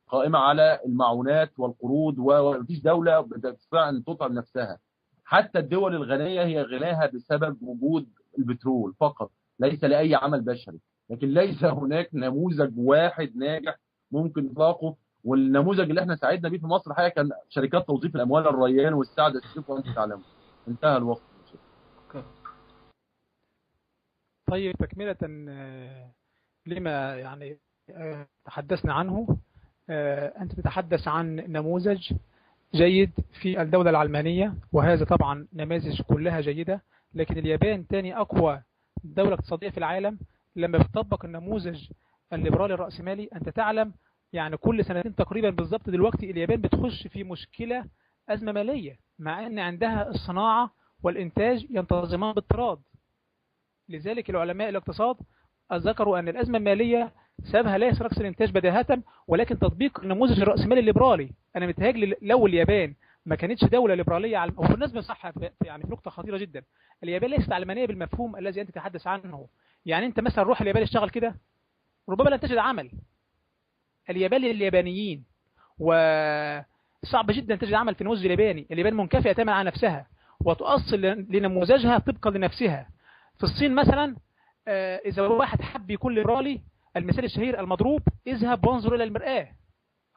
C: قائمه على المعونات والقروض ومفيش دوله بتستطيع ان تطعم نفسها. حتى الدول الغنيه هي غناها بسبب وجود البترول فقط، ليس لاي عمل بشري. لكن ليس هناك نموذج واحد ناجح ممكن اطلاقه. والنموذج اللي احنا ساعدنا بيه في مصر حقيقه كان شركات توظيف الاموال الريان والسعد السيف وانت تعلموا. انتهى الوقت.
B: طيب تكملة لما يعني تحدثنا عنه، أنت تتحدث عن نموذج جيد في الدولة العلمانية، وهذا طبعا نماذج كلها جيدة، لكن اليابان ثاني أقوى دولة اقتصادية في العالم. لما بتطبق النموذج الليبرالي الرأسمالي أنت تعلم يعني كل سنتين تقريبا بالضبط دلوقتي اليابان بتخش في مشكلة أزمة مالية، مع أن عندها الصناعة والإنتاج ينتظمان بالطراد. لذلك العلماء الاقتصاد ذكروا أن الأزمة المالية سببها ليس رأس الإنتاج بداهة، ولكن تطبيق النموذج الرأسمالي الليبرالي. أنا متهيألي لو اليابان ما كانتش دولة ليبرالية وبالنسبة صح يعني في نقطة خطيرة جدا، اليابان ليست علمانية بالمفهوم الذي أنت تتحدث عنه. يعني أنت مثلا روح اليابان اشتغل كده ربما لن تجد عمل. اليابان لليابانيين، وصعب جدا تجد عمل في النموذج الياباني. اليابان منكفئة تماما على نفسها وتؤصل لنموذجها طبقا لنفسها. في الصين مثلا إذا واحد حب يكون ليبرالي، المثال الشهير المضروب اذهب وانظر إلى المرآة،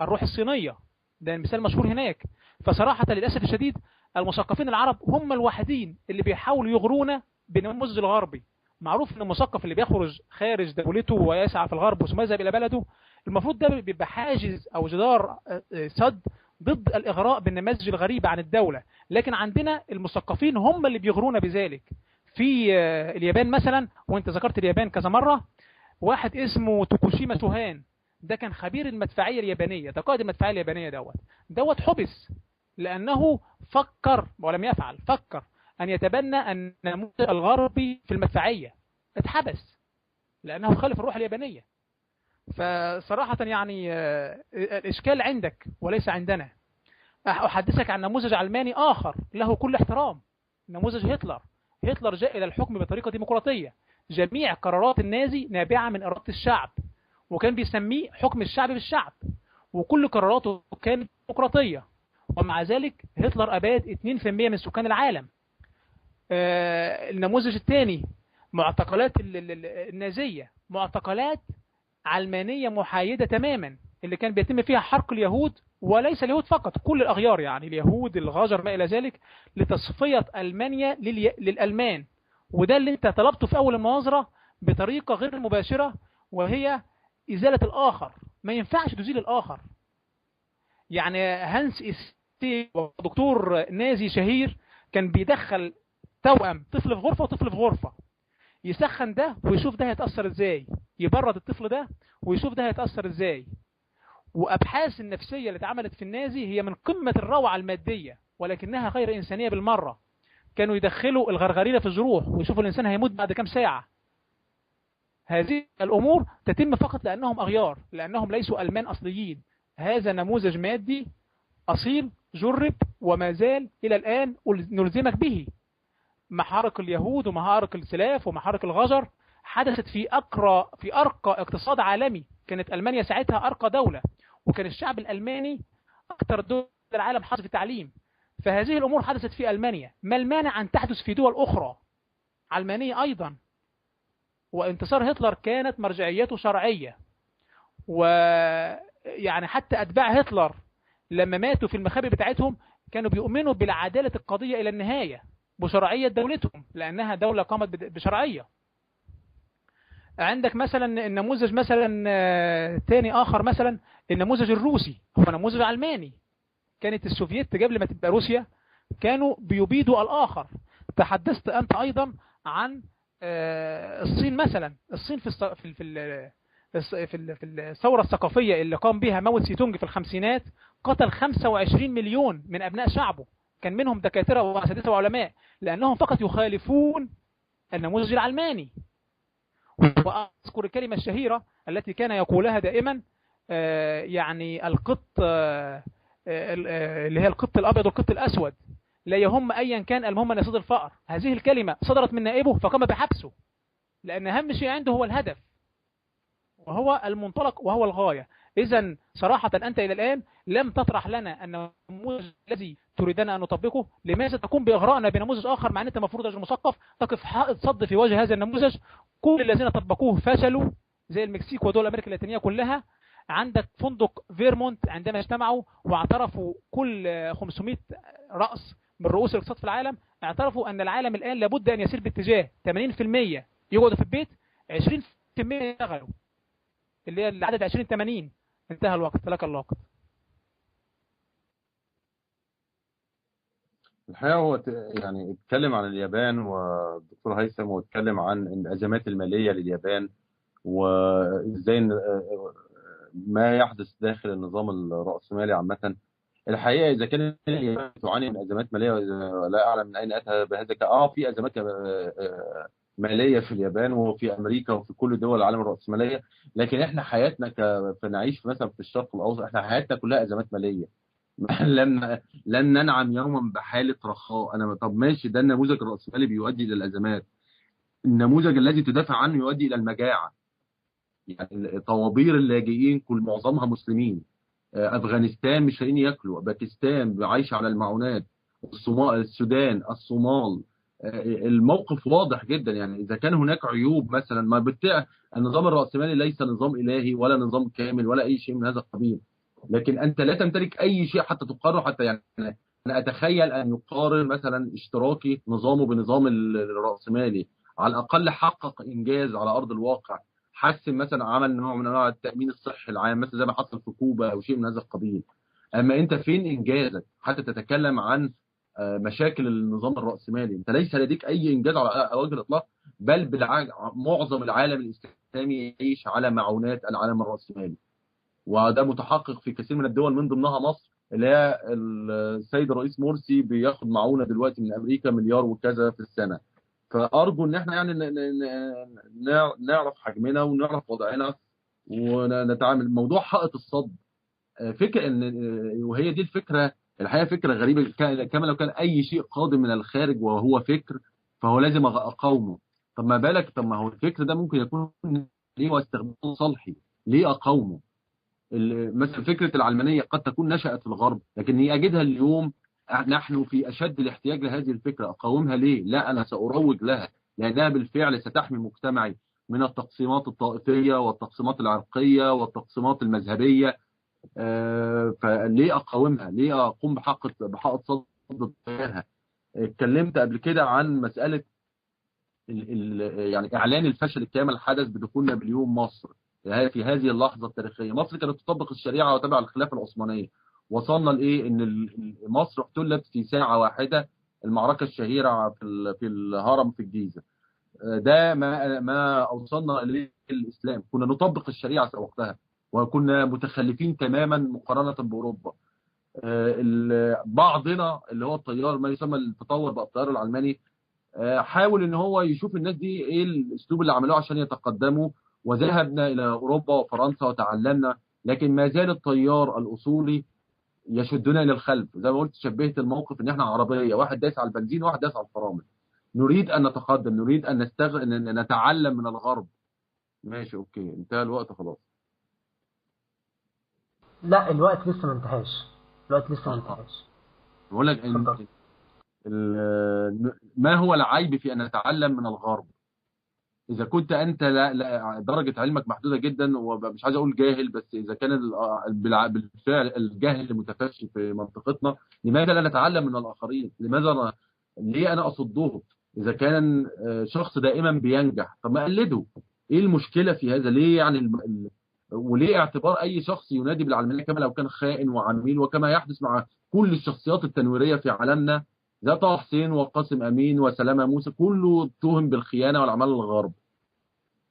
B: الروح الصينية، ده المثال مشهور هناك. فصراحة للأسف الشديد المثقفين العرب هم الوحيدين اللي بيحاولوا يغرونا بالنموذج الغربي. معروف ان المثقف اللي بيخرج خارج دولته ويسعى في الغرب ثم يذهب الى بلده، المفروض ده بيبقى حاجز او جدار سد ضد الاغراء بالنماذج الغريبه عن الدوله. لكن عندنا المثقفين هم اللي بيغرونا بذلك. في اليابان مثلا، وانت ذكرت اليابان كذا مره، واحد اسمه توكوشيما سوهان، ده كان خبير المدفعية اليابانية، ده قائد المدفعية اليابانية دوت حبس لأنه فكر ولم يفعل، فكر أن يتبنى النموذج الغربي في المدفعية، اتحبس لأنه خالف الروح اليابانية. فصراحة يعني الإشكال عندك وليس عندنا. أحدثك عن نموذج علماني آخر له كل احترام، نموذج هتلر. هتلر جاء إلى الحكم بطريقة ديمقراطية، جميع قرارات النازي نابعة من إرادة الشعب، وكان بيسميه حكم الشعب بالشعب، وكل قراراته كانت ديمقراطية، ومع ذلك هتلر أباد 2% من سكان العالم. النموذج الثاني معتقلات النازية، معتقلات علمانية محايدة تماما، اللي كان بيتم فيها حرق اليهود، وليس اليهود فقط، كل الأغيار، يعني اليهود الغجر ما إلى ذلك، لتصفية ألمانيا للألمان. وده اللي انت طلبته في أول المناظرة بطريقة غير مباشرة، وهي إزالة الآخر. ما ينفعش تزيل الآخر. يعني هانس إستي دكتور نازي شهير كان بيدخل توأم، طفل في غرفة وطفل في غرفة، يسخن ده ويشوف ده هيتأثر ازاي، يبرد الطفل ده ويشوف ده هيتأثر ازاي. وأبحاث النفسية اللي اتعملت في النازي هي من قمة الروعة المادية، ولكنها غير إنسانية بالمرة. كانوا يدخلوا الغرغرينة في الجروح ويشوفوا الإنسان هيموت بعد كام ساعة. هذه الأمور تتم فقط لأنهم أغيار، لأنهم ليسوا ألمان أصليين. هذا نموذج مادي أصيل جرب وما زال إلى الآن نلزمك به. محارق اليهود ومحارق السلاف ومحارق الغجر حدثت في أرقى اقتصاد عالمي. كانت ألمانيا ساعتها أرقى دولة، وكان الشعب الألماني أكثر دول العالم حظ في التعليم. فهذه الأمور حدثت في ألمانيا، ما المانع أن تحدث في دول أخرى علمانية أيضا؟ وانتصار هتلر كانت مرجعيته شرعية، ويعني حتى أتباع هتلر لما ماتوا في المخابئ بتاعتهم كانوا بيؤمنوا بالعدالة القضية إلى النهاية بشرعية دولتهم، لأنها دولة قامت بشرعية. عندك مثلا النموذج مثلا تاني آخر، مثلا النموذج الروسي، هو نموذج علماني. كانت السوفييت قبل ما تبقى روسيا كانوا بيبيدوا الآخر. تحدثت أنت أيضا عن الصين مثلا. الصين في الثورة الثقافية اللي قام بها ماو تسي تونج في الخمسينات، قتل 25 مليون من أبناء شعبه، كان منهم دكاترة وأساتذة وعلماء، لأنهم فقط يخالفون النموذج العلماني. وأذكر الكلمة الشهيرة التي كان يقولها دائما، يعني القط اللي هي القط الأبيض والقط الأسود لا يهم أيا كان، المهم أن يصيد الفأر. هذه الكلمة صدرت من نائبه فقام بحبسه، لأن أهم شيء عنده هو الهدف وهو المنطلق وهو الغاية. إذن صراحة أنت إلى الآن لم تطرح لنا النموذج الذي تريدنا أن نطبقه. لماذا تقوم بإغراءنا بنموذج آخر مع أن أنت مفروض رجل مثقف تقف حائط صد في وجه هذا النموذج؟ كل الذين طبقوه فشلوا، زي المكسيك ودول أمريكا اللاتينية كلها. عندك فندق فيرمونت عندما اجتمعوا واعترفوا كل 500 رأس من رؤوس الاقتصاد في العالم، اعترفوا أن العالم الآن لابد أن يسير باتجاه 80% يقعدوا في البيت، 20% يشتغلوا، اللي هي العدد 20-80. انتهى الوقت، لك الوقت.
C: الحقيقة هو يعني اتكلم عن اليابان والدكتور هيثم، واتكلم عن الأزمات المالية لليابان، وإزاي ما يحدث داخل النظام الرأسمالي عامة. الحقيقة إذا كان اليابان تعاني من أزمات مالية لا أعلم من أين أتى بهذا في أزمات مالية في اليابان وفي أمريكا وفي كل دول العالم الرأسمالية، لكن إحنا حياتنا فنعيش مثلا في الشرق الأوسط، إحنا حياتنا كلها أزمات مالية. لن ننعم يوما بحالة رخاء. أنا طب ماشي، ده النموذج الرأسمالي بيؤدي إلى الأزمات. النموذج الذي تدافع عنه يؤدي إلى المجاعة. يعني طوابير اللاجئين كل معظمها مسلمين. أفغانستان مش لاقيين ياكلوا، باكستان عايشة على المعونات، السودان، الصومال. الموقف واضح جدا. يعني إذا كان هناك عيوب مثلا، ما النظام الرأسمالي ليس نظام إلهي ولا نظام كامل ولا أي شيء من هذا القبيل، لكن أنت لا تمتلك أي شيء حتى تقارن. حتى يعني أنا أتخيل أن يقارن مثلا اشتراكي نظامه بنظام الرأسمالي، على الأقل حقق إنجاز على أرض الواقع، حسن مثلا، عمل نوع من انواع التامين الصحي العام مثلا زي ما حصل في كوبا او شيء من هذا القبيل. اما انت فين انجازك حتى تتكلم عن مشاكل النظام الراسمالي؟ انت ليس لديك اي انجاز على وجه الاطلاق، بل معظم العالم الاسلامي يعيش على معونات العالم الراسمالي. وده متحقق في كثير من الدول من ضمنها مصر، اللي هي السيد الرئيس مرسي بياخد معونه دلوقتي من امريكا مليار وكذا في السنه. فارجو ان احنا يعني نعرف حجمنا ونعرف وضعنا ونتعامل. موضوع حائط الصد فكره ان وهي دي الفكره الحقيقه، فكره غريبه كما لو كان اي شيء قادم من الخارج وهو فكر فهو لازم اقاومه. طب ما بالك، طب ما هو الفكر ده ممكن يكون ليه واستخدامه صالحي، ليه اقاومه؟ مثلا فكره العلمانيه قد تكون نشأت في الغرب، لكن هي اجدها اليوم نحن في اشد الاحتياج لهذه الفكره. اقاومها ليه؟ لا، انا ساروج لها، لانها بالفعل ستحمي مجتمعي من التقسيمات الطائفيه والتقسيمات العرقيه والتقسيمات المذهبيه. فليه اقاومها؟ ليه اقوم بحائط صد ضدها؟ اتكلمت قبل كده عن مساله يعني اعلان الفشل الكامل حدث بدخول نابليون مصر. في هذه اللحظه التاريخيه مصر كانت تطبق الشريعه وتبع الخلافه العثمانيه. وصلنا لايه؟ ان مصر احتلت في ساعه واحده، المعركه الشهيره في الهرم في الجيزه. ده ما اوصلنا اليه الاسلام. كنا نطبق الشريعه وقتها وكنا متخلفين تماما مقارنه باوروبا. بعضنا اللي هو التيار ما يسمى التطور بقى التيار العلماني حاول ان هو يشوف الناس دي ايه الاسلوب اللي عملوه عشان يتقدموا، وذهبنا الى اوروبا وفرنسا وتعلمنا، لكن ما زال التيار الاصولي يشدنا الى الخلف. زي ما قلت، شبهت الموقف ان احنا عربيه، واحد دايس على البنزين وواحد دايس على الفرامل. نريد ان نتقدم، نريد ان نتعلم من الغرب. ماشي، اوكي، انتهى الوقت خلاص.
A: لا، الوقت لسه ما انتهاش. الوقت لسه ما انتهاش.
C: بقول لك
A: اتفضل.
C: ما هو العيب في ان نتعلم من الغرب؟ اذا كنت انت لا درجه علمك محدوده جدا، ومش عايز اقول جاهل، بس اذا كان بالفعل الجهل متفشي في منطقتنا، لماذا لا نتعلم من الاخرين؟ ليه انا اصدهم؟ اذا كان شخص دائما بينجح، طب ما اقلده. ايه المشكله في هذا؟ ليه يعني وليه اعتبار اي شخص ينادي بالعلمانيه كما لو كان خائن وعميل، وكما يحدث مع كل الشخصيات التنويريه في عالمنا، زي طه حسين وقاسم امين وسلامه موسى، كله اتهم بالخيانه والعمل الغرب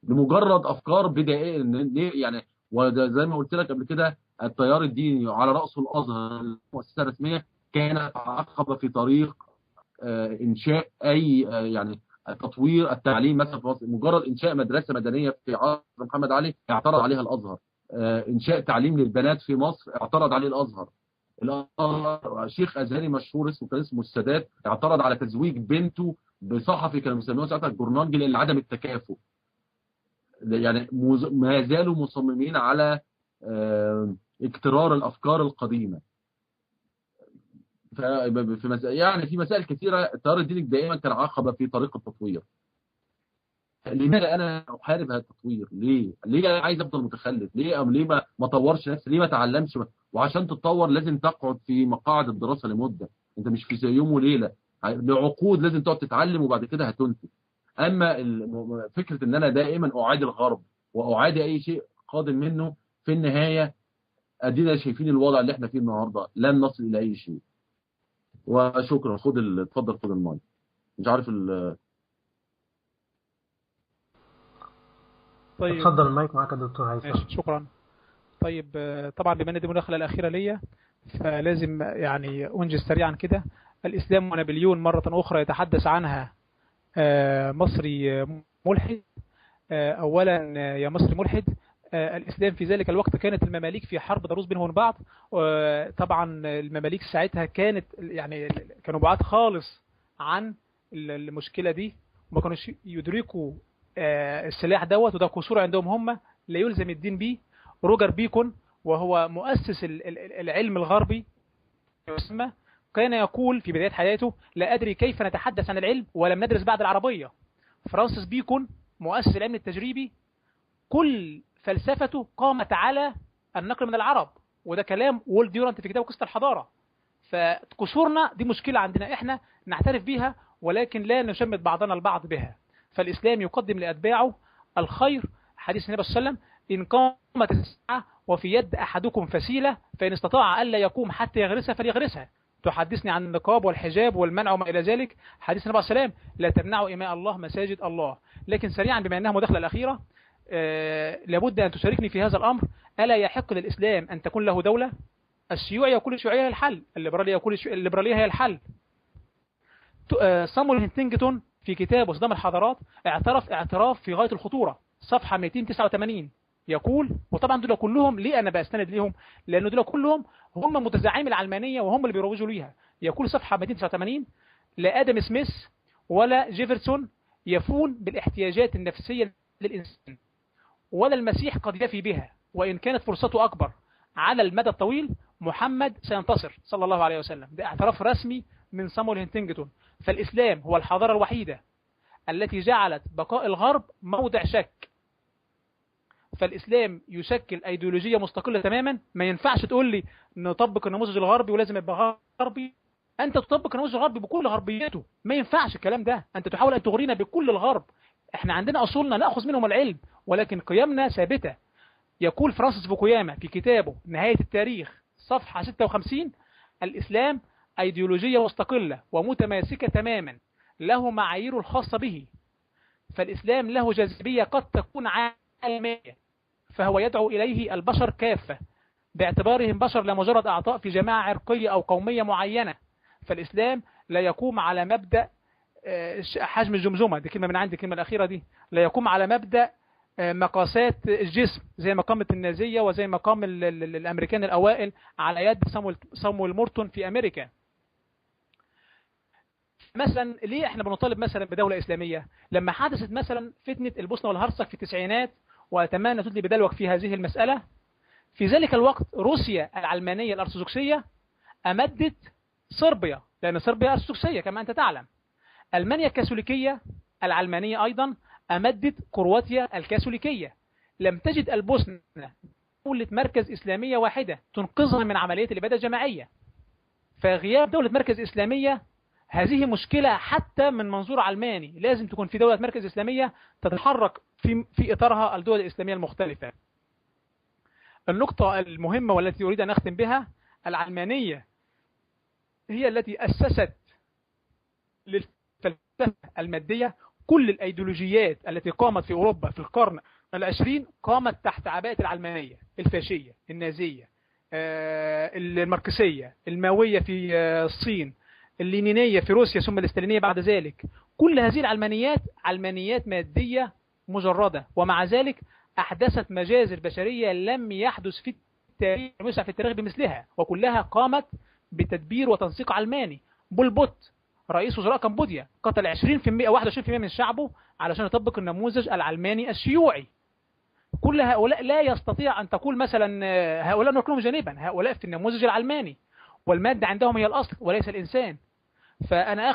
C: بمجرد افكار بدائيه. يعني وده زي ما قلت لك قبل كده، التيار الديني على راسه الازهر المؤسسه الرسميه كانت عقبه في طريق انشاء اي يعني تطوير التعليم. مثلا في مصر مجرد انشاء مدرسه مدنيه في عصر محمد علي اعترض عليها الازهر. انشاء تعليم للبنات في مصر اعترض عليه الازهر. شيخ ازهري مشهور كان اسمه السادات اعترض على تزويج بنته بصحفي كانوا بيسموه ساعتها الجورنانجي لعدم التكافؤ. يعني ما زالوا مصممين على اكترار الافكار القديمه. يعني في مسائل كثيره التيار الديني دائما كان عقبه في طريق التطوير. لماذا انا احارب هذا التطوير؟ ليه انا عايز افضل متخلف؟ ليه ما اطورش نفسي؟ ليه ما اتعلمش؟ وعشان تتطور لازم تقعد في مقاعد الدراسه لمده، انت مش في يوم وليله، لعقود لازم تقعد تتعلم وبعد كده هتنتج. اما فكره ان انا دائما اعادي الغرب واعادي اي شيء قادم منه، في النهايه ادينا شايفين الوضع اللي احنا فيه النهارده، لن نصل الى اي شيء. وشكرا. اتفضل خد المايك. مش عارف
B: طيب،
A: اتفضل المايك معاك يا دكتور هيثم.
B: ماشي، شكرا. طيب، طبعا بما ان دي المداخله الاخيره ليا، فلازم يعني انجز سريعا كده. الاسلام ونابليون مره اخرى يتحدث عنها مصري ملحد. اولا يا مصري ملحد، الاسلام في ذلك الوقت كانت المماليك في حرب ضروس بينهم وبين بعض. طبعا المماليك ساعتها كانت يعني كانوا بعاد خالص عن المشكله دي، وما كانوش يدركوا السلاح دوت، وده قصور عندهم هم لا يلزم الدين به. روجر بيكون وهو مؤسس العلم الغربي يسمى، كان يقول في بداية حياته: لا أدري كيف نتحدث عن العلم ولم ندرس بعد العربية. فرانسيس بيكون مؤسس العلم التجريبي كل فلسفته قامت على النقل من العرب، وده كلام وولد ديورانت في كتابه قصة الحضارة. فقصورنا دي مشكلة عندنا احنا نعترف بها، ولكن لا نشمت بعضنا البعض بها. فالإسلام يقدم لأتباعه الخير. حديث النبي صلى الله عليه وسلم: إن قامت الساعة وفي يد أحدكم فسيلة فإن استطاع ألا يقوم حتى يغرسها فليغرسها. تحدثني عن النقاب والحجاب والمنع وما إلى ذلك. حديث النبي صلى الله عليه وسلم: لا تمنعوا إماء الله مساجد الله. لكن سريعا بما أنها مداخلة الأخيرة، لابد أن تشاركني في هذا الأمر. ألا يحق للإسلام أن تكون له دولة؟ الشيوعي يقول الشيوعية هي الحل، الليبرالية يقول الليبرالية هي الحل. صامويل هنتنجتون في كتابه صدام الحضارات اعتراف في غاية الخطورة، صفحة 289، يقول، وطبعا دول كلهم ليه أنا بستند ليهم؟ لأن دول كلهم هم متزعمين العلمانية وهم اللي بيروجوا ليها. يقول صفحة 289: لا آدم سميث ولا جيفرسون يفون بالاحتياجات النفسية للإنسان، ولا المسيح قد يفي بها، وإن كانت فرصته أكبر. على المدى الطويل محمد سينتصر صلى الله عليه وسلم. ده اعتراف رسمي من صامويل هنتنجتون. فالإسلام هو الحضارة الوحيدة التي جعلت بقاء الغرب موضع شك. فالإسلام يشكل أيديولوجية مستقلة تماما. ما ينفعش تقول لي نطبق النموذج الغربي ولازم يبقى غربي. أنت تطبق النموذج الغربي بكل غربيته، ما ينفعش الكلام ده. أنت تحاول أن تغرينا بكل الغرب. احنا عندنا أصولنا نأخذ منهم العلم، ولكن قيمنا ثابتة. يقول فرانسيس فوكوياما في كتابه نهاية التاريخ صفحة 56: الإسلام أيديولوجية مستقلة ومتماسكة تماما، له معاييره الخاصة به. فالإسلام له جاذبية قد تكون عالمية، فهو يدعو إليه البشر كافة باعتبارهم بشر لا مجرد أعضاء في جماعة عرقية أو قومية معينة. فالإسلام لا يقوم على مبدأ حجم الجمجمة، دي كلمة من عندي، الكلمة الأخيرة دي، لا يقوم على مبدأ مقاسات الجسم زي ما قامت النازية وزي ما قام الأمريكان الأوائل على يد صامويل مورتون في أمريكا. مثلا ليه احنا بنطالب مثلا بدولة إسلامية؟ لما حدثت مثلا فتنة البوسنة والهرسك في التسعينات، وأتمنى تدلي بدلوك في هذه المسألة، في ذلك الوقت روسيا العلمانية الأرثوذكسية أمدت صربيا، لأن صربيا أرثوذكسية كما أنت تعلم. ألمانيا الكاثوليكية العلمانية أيضا أمدت كرواتيا الكاثوليكية. لم تجد البوسنة دولة مركز إسلامية واحدة تنقذها من عملية الإبادة الجماعية. فغياب دولة مركز إسلامية هذه مشكلة حتى من منظور علماني. لازم تكون في دولة مركز إسلامية تتحرك في إطارها الدول الإسلامية المختلفة. النقطة المهمة والتي أريد أن أختم بها: العلمانية هي التي أسست للفلسفة المادية. كل الأيديولوجيات التي قامت في أوروبا في القرن العشرين قامت تحت عباءة العلمانية، الفاشية، النازية، الماركسية، الماوية في الصين، اللينينية في روسيا، ثم الاستالينية بعد ذلك. كل هذه العلمانيات علمانيات مادية مجردة، ومع ذلك أحدثت مجازر بشرية لم يحدث في التاريخ، يسع في التاريخ بمثلها، وكلها قامت بتدبير وتنسيق علماني. بول بوت رئيس وزراء كمبوديا قتل 20% 21% من شعبه علشان يطبق النموذج العلماني الشيوعي. كل هؤلاء لا يستطيع أن تقول مثلا هؤلاء نركنهم جانبا، هؤلاء في النموذج العلماني، والمادة عندهم هي الأصل وليس الإنسان. فأنا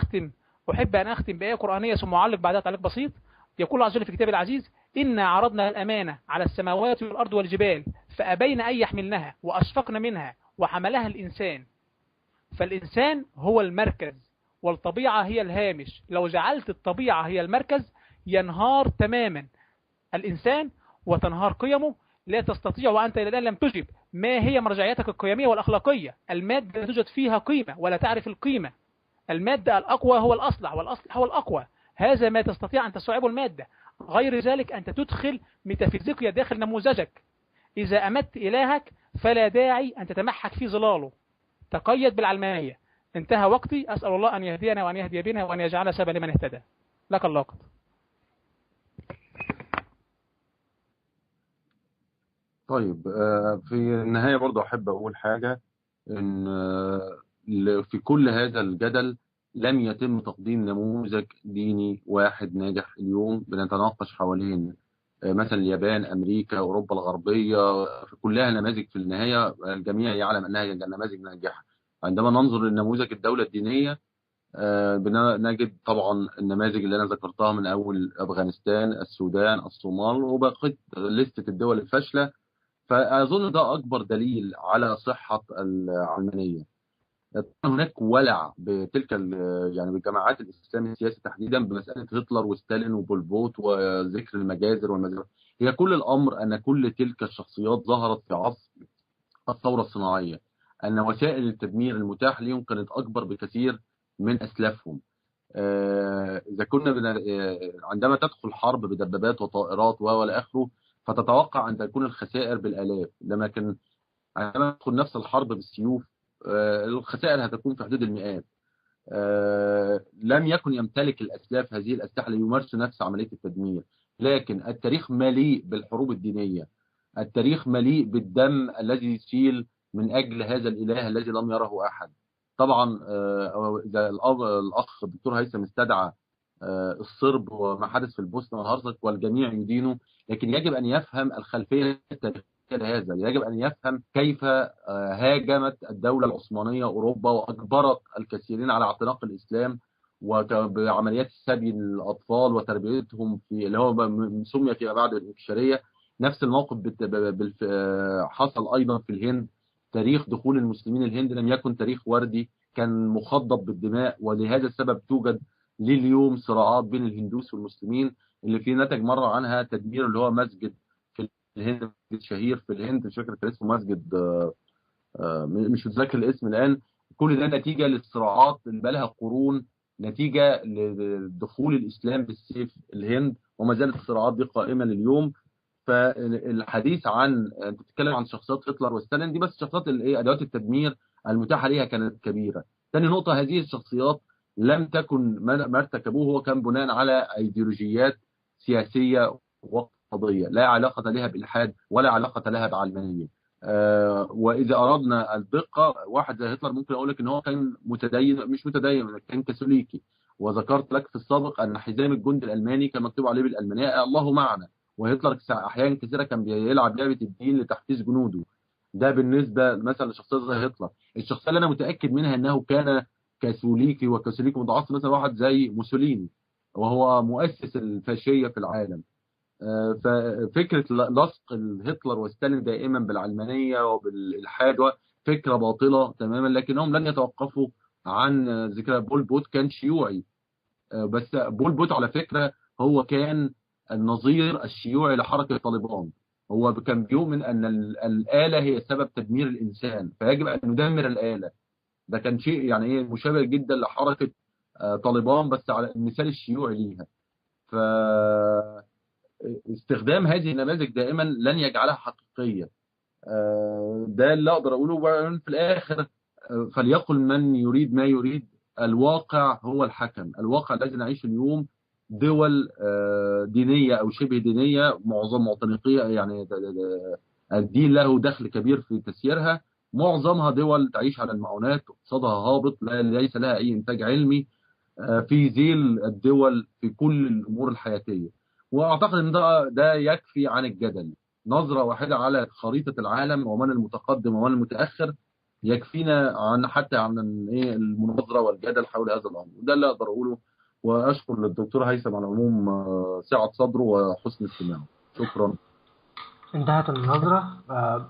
B: أحب أن أختم بآية قرآنية ثم أعلق بعدها تعليق بسيط. يقول الله عز وجل في كتابه العزيز: إنا عرضنا الأمانة على السماوات والأرض والجبال فأبين أن يحملنها وأشفقن منها وحملها الإنسان. فالإنسان هو المركز والطبيعة هي الهامش. لو جعلت الطبيعة هي المركز ينهار تماما الإنسان وتنهار قيمه. لا تستطيع، وأنت إلى الآن لم تجب ما هي مرجعيتك القيمية والأخلاقية. المادة لا توجد فيها قيمة ولا تعرف القيمة. المادة الأقوى هو الأصلح والأصلح هو الأقوى. هذا ما تستطيع أن تستوعبه المادة. غير ذلك أنت تدخل ميتافيزيقيا داخل نموذجك. إذا أمدت إلهك فلا داعي أن تتمحك في ظلاله. تقيد بالعلمانية. انتهى وقتي. أسأل الله أن يهدينا وأن يهدي بنا وأن يجعلنا سببا لمن اهتدى. لك اللقب.
C: طيب، في النهاية برضو أحب أقول حاجة، إن في كل هذا الجدل لم يتم تقديم نموذج ديني واحد ناجح. اليوم بنتناقش حوالين مثلا اليابان، أمريكا، أوروبا الغربية، كلها نماذج في النهاية الجميع يعلم أنها نماذج ناجحة. عندما ننظر لنموذج الدولة الدينية نجد طبعا النماذج اللي أنا ذكرتها من أول أفغانستان، السودان، الصومال، وبقيت لستة الدول الفاشلة. فأظن ده أكبر دليل على صحة العلمانية. هناك ولع بتلك يعني بالجماعات الإسلامية السياسي تحديدا بمسألة هتلر وستالين وبولبوت وذكر المجازر والمجازر. هي كل الأمر أن كل تلك الشخصيات ظهرت في عصر الثورة الصناعية، أن وسائل التدمير المتاحة لهم كانت أكبر بكثير من أسلافهم. إذا كنا عندما تدخل حرب بدبابات وطائرات وإلى آخره، فتتوقع أن تكون الخسائر بالآلاف. لكن عندما تدخل نفس الحرب بالسيوف الخسائر هتكون في حدود المئات. لم يكن يمتلك الأسلاف هذه الأسلحة ليمارسوا نفس عملية التدمير. لكن التاريخ مليء بالحروب الدينية، التاريخ مليء بالدم الذي يسيل من أجل هذا الإله الذي لم يره أحد. طبعا إذا الأخ الدكتور هيثم استدعى الصرب وما حدث في البوسنة والهرسك والجميع يدينه، لكن يجب أن يفهم الخلفية التاريخية لهذا. يجب أن يفهم كيف هاجمت الدولة العثمانية أوروبا وأجبرت الكثيرين على اعتناق الإسلام وبعمليات السبي للأطفال وتربيتهم في اللي هو سمي فيما بعد الانكشارية. نفس الموقف حصل أيضا في الهند. تاريخ دخول المسلمين الهند لم يكن تاريخ وردي، كان مخضب بالدماء، ولهذا السبب توجد لليوم صراعات بين الهندوس والمسلمين اللي في نتج مرة عنها تدمير اللي هو مسجد في الهند، مسجد شهير في الهند مش فاكر كان اسمه مسجد مش متذكر الاسم الآن. كل ده نتيجة للصراعات اللي بقى لها قرون، نتيجة لدخول الإسلام بالسيف الهند، وما زالت الصراعات دي قائمة لليوم. فالحديث عن انت بتتكلم عن شخصيات هتلر وستالين، دي بس شخصيات الايه ادوات التدمير المتاحه ليها كانت كبيره. ثاني نقطه، هذه الشخصيات لم تكن ما ارتكبوه هو كان بناء على ايديولوجيات سياسيه وقضيه لا علاقه لها بالالحاد ولا علاقه لها بعلمانيه. واذا اردنا الدقه، واحد زي هتلر ممكن اقول لك ان هو كان متدين، مش متدين، كان كاثوليكي. وذكرت لك في السابق ان حزام الجند الالماني كان مكتوب عليه بالالمانيه الله معنا. وهتلر احيانا كثيره كان بيلعب لعبه الدين لتحفيز جنوده. ده بالنسبه مثلا لشخصيه زي هتلر. الشخصيه اللي انا متاكد منها انه كان كاثوليكي وكاثوليكي متعصب مثلا واحد زي موسوليني، وهو مؤسس الفاشيه في العالم. ففكره لصق هتلر وستالين دائما بالعلمانيه وبالالحاد فكره باطله تماما، لكنهم لن يتوقفوا عن ذكر بول بوت كان شيوعي. بس بول بوت على فكره هو كان النظير الشيوعي لحركه طالبان. هو كان بيؤمن ان الاله هي سبب تدمير الانسان، فيجب ان ندمر الاله. ده كان شيء يعني ايه مشابه جدا لحركه طالبان بس على المثال الشيوعي ليها. فاستخدام هذه النماذج دائما لن يجعلها حقيقيه. ده اللي اقدر اقوله. في الاخر فليقل من يريد ما يريد، الواقع هو الحكم. الواقع الذي نعيشه اليوم دول دينيه او شبه دينيه معظم معتنقيه، يعني الدين له دخل كبير في تسييرها. معظمها دول تعيش على المعونات، اقتصادها هابط، ليس لها اي انتاج علمي، في ذيل الدول في كل الامور الحياتيه. واعتقد ان ده يكفي عن الجدل. نظره واحده على خريطه العالم ومن المتقدم ومن المتاخر يكفينا عن حتى عن المناظره والجدل حول هذا الامر. وده اللي اقدر اقوله. واشكر للدكتور هيثم على العموم سعه صدره وحسن استماعه. شكرا.
A: انتهت المناظرة.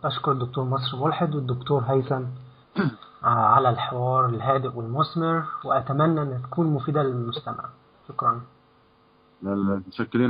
A: بشكر الدكتور مصر ملحد والدكتور هيثم على الحوار الهادئ والمثمر، وأتمنى أن تكون مفيدة للمستمع. شكرا.
C: متشكرين.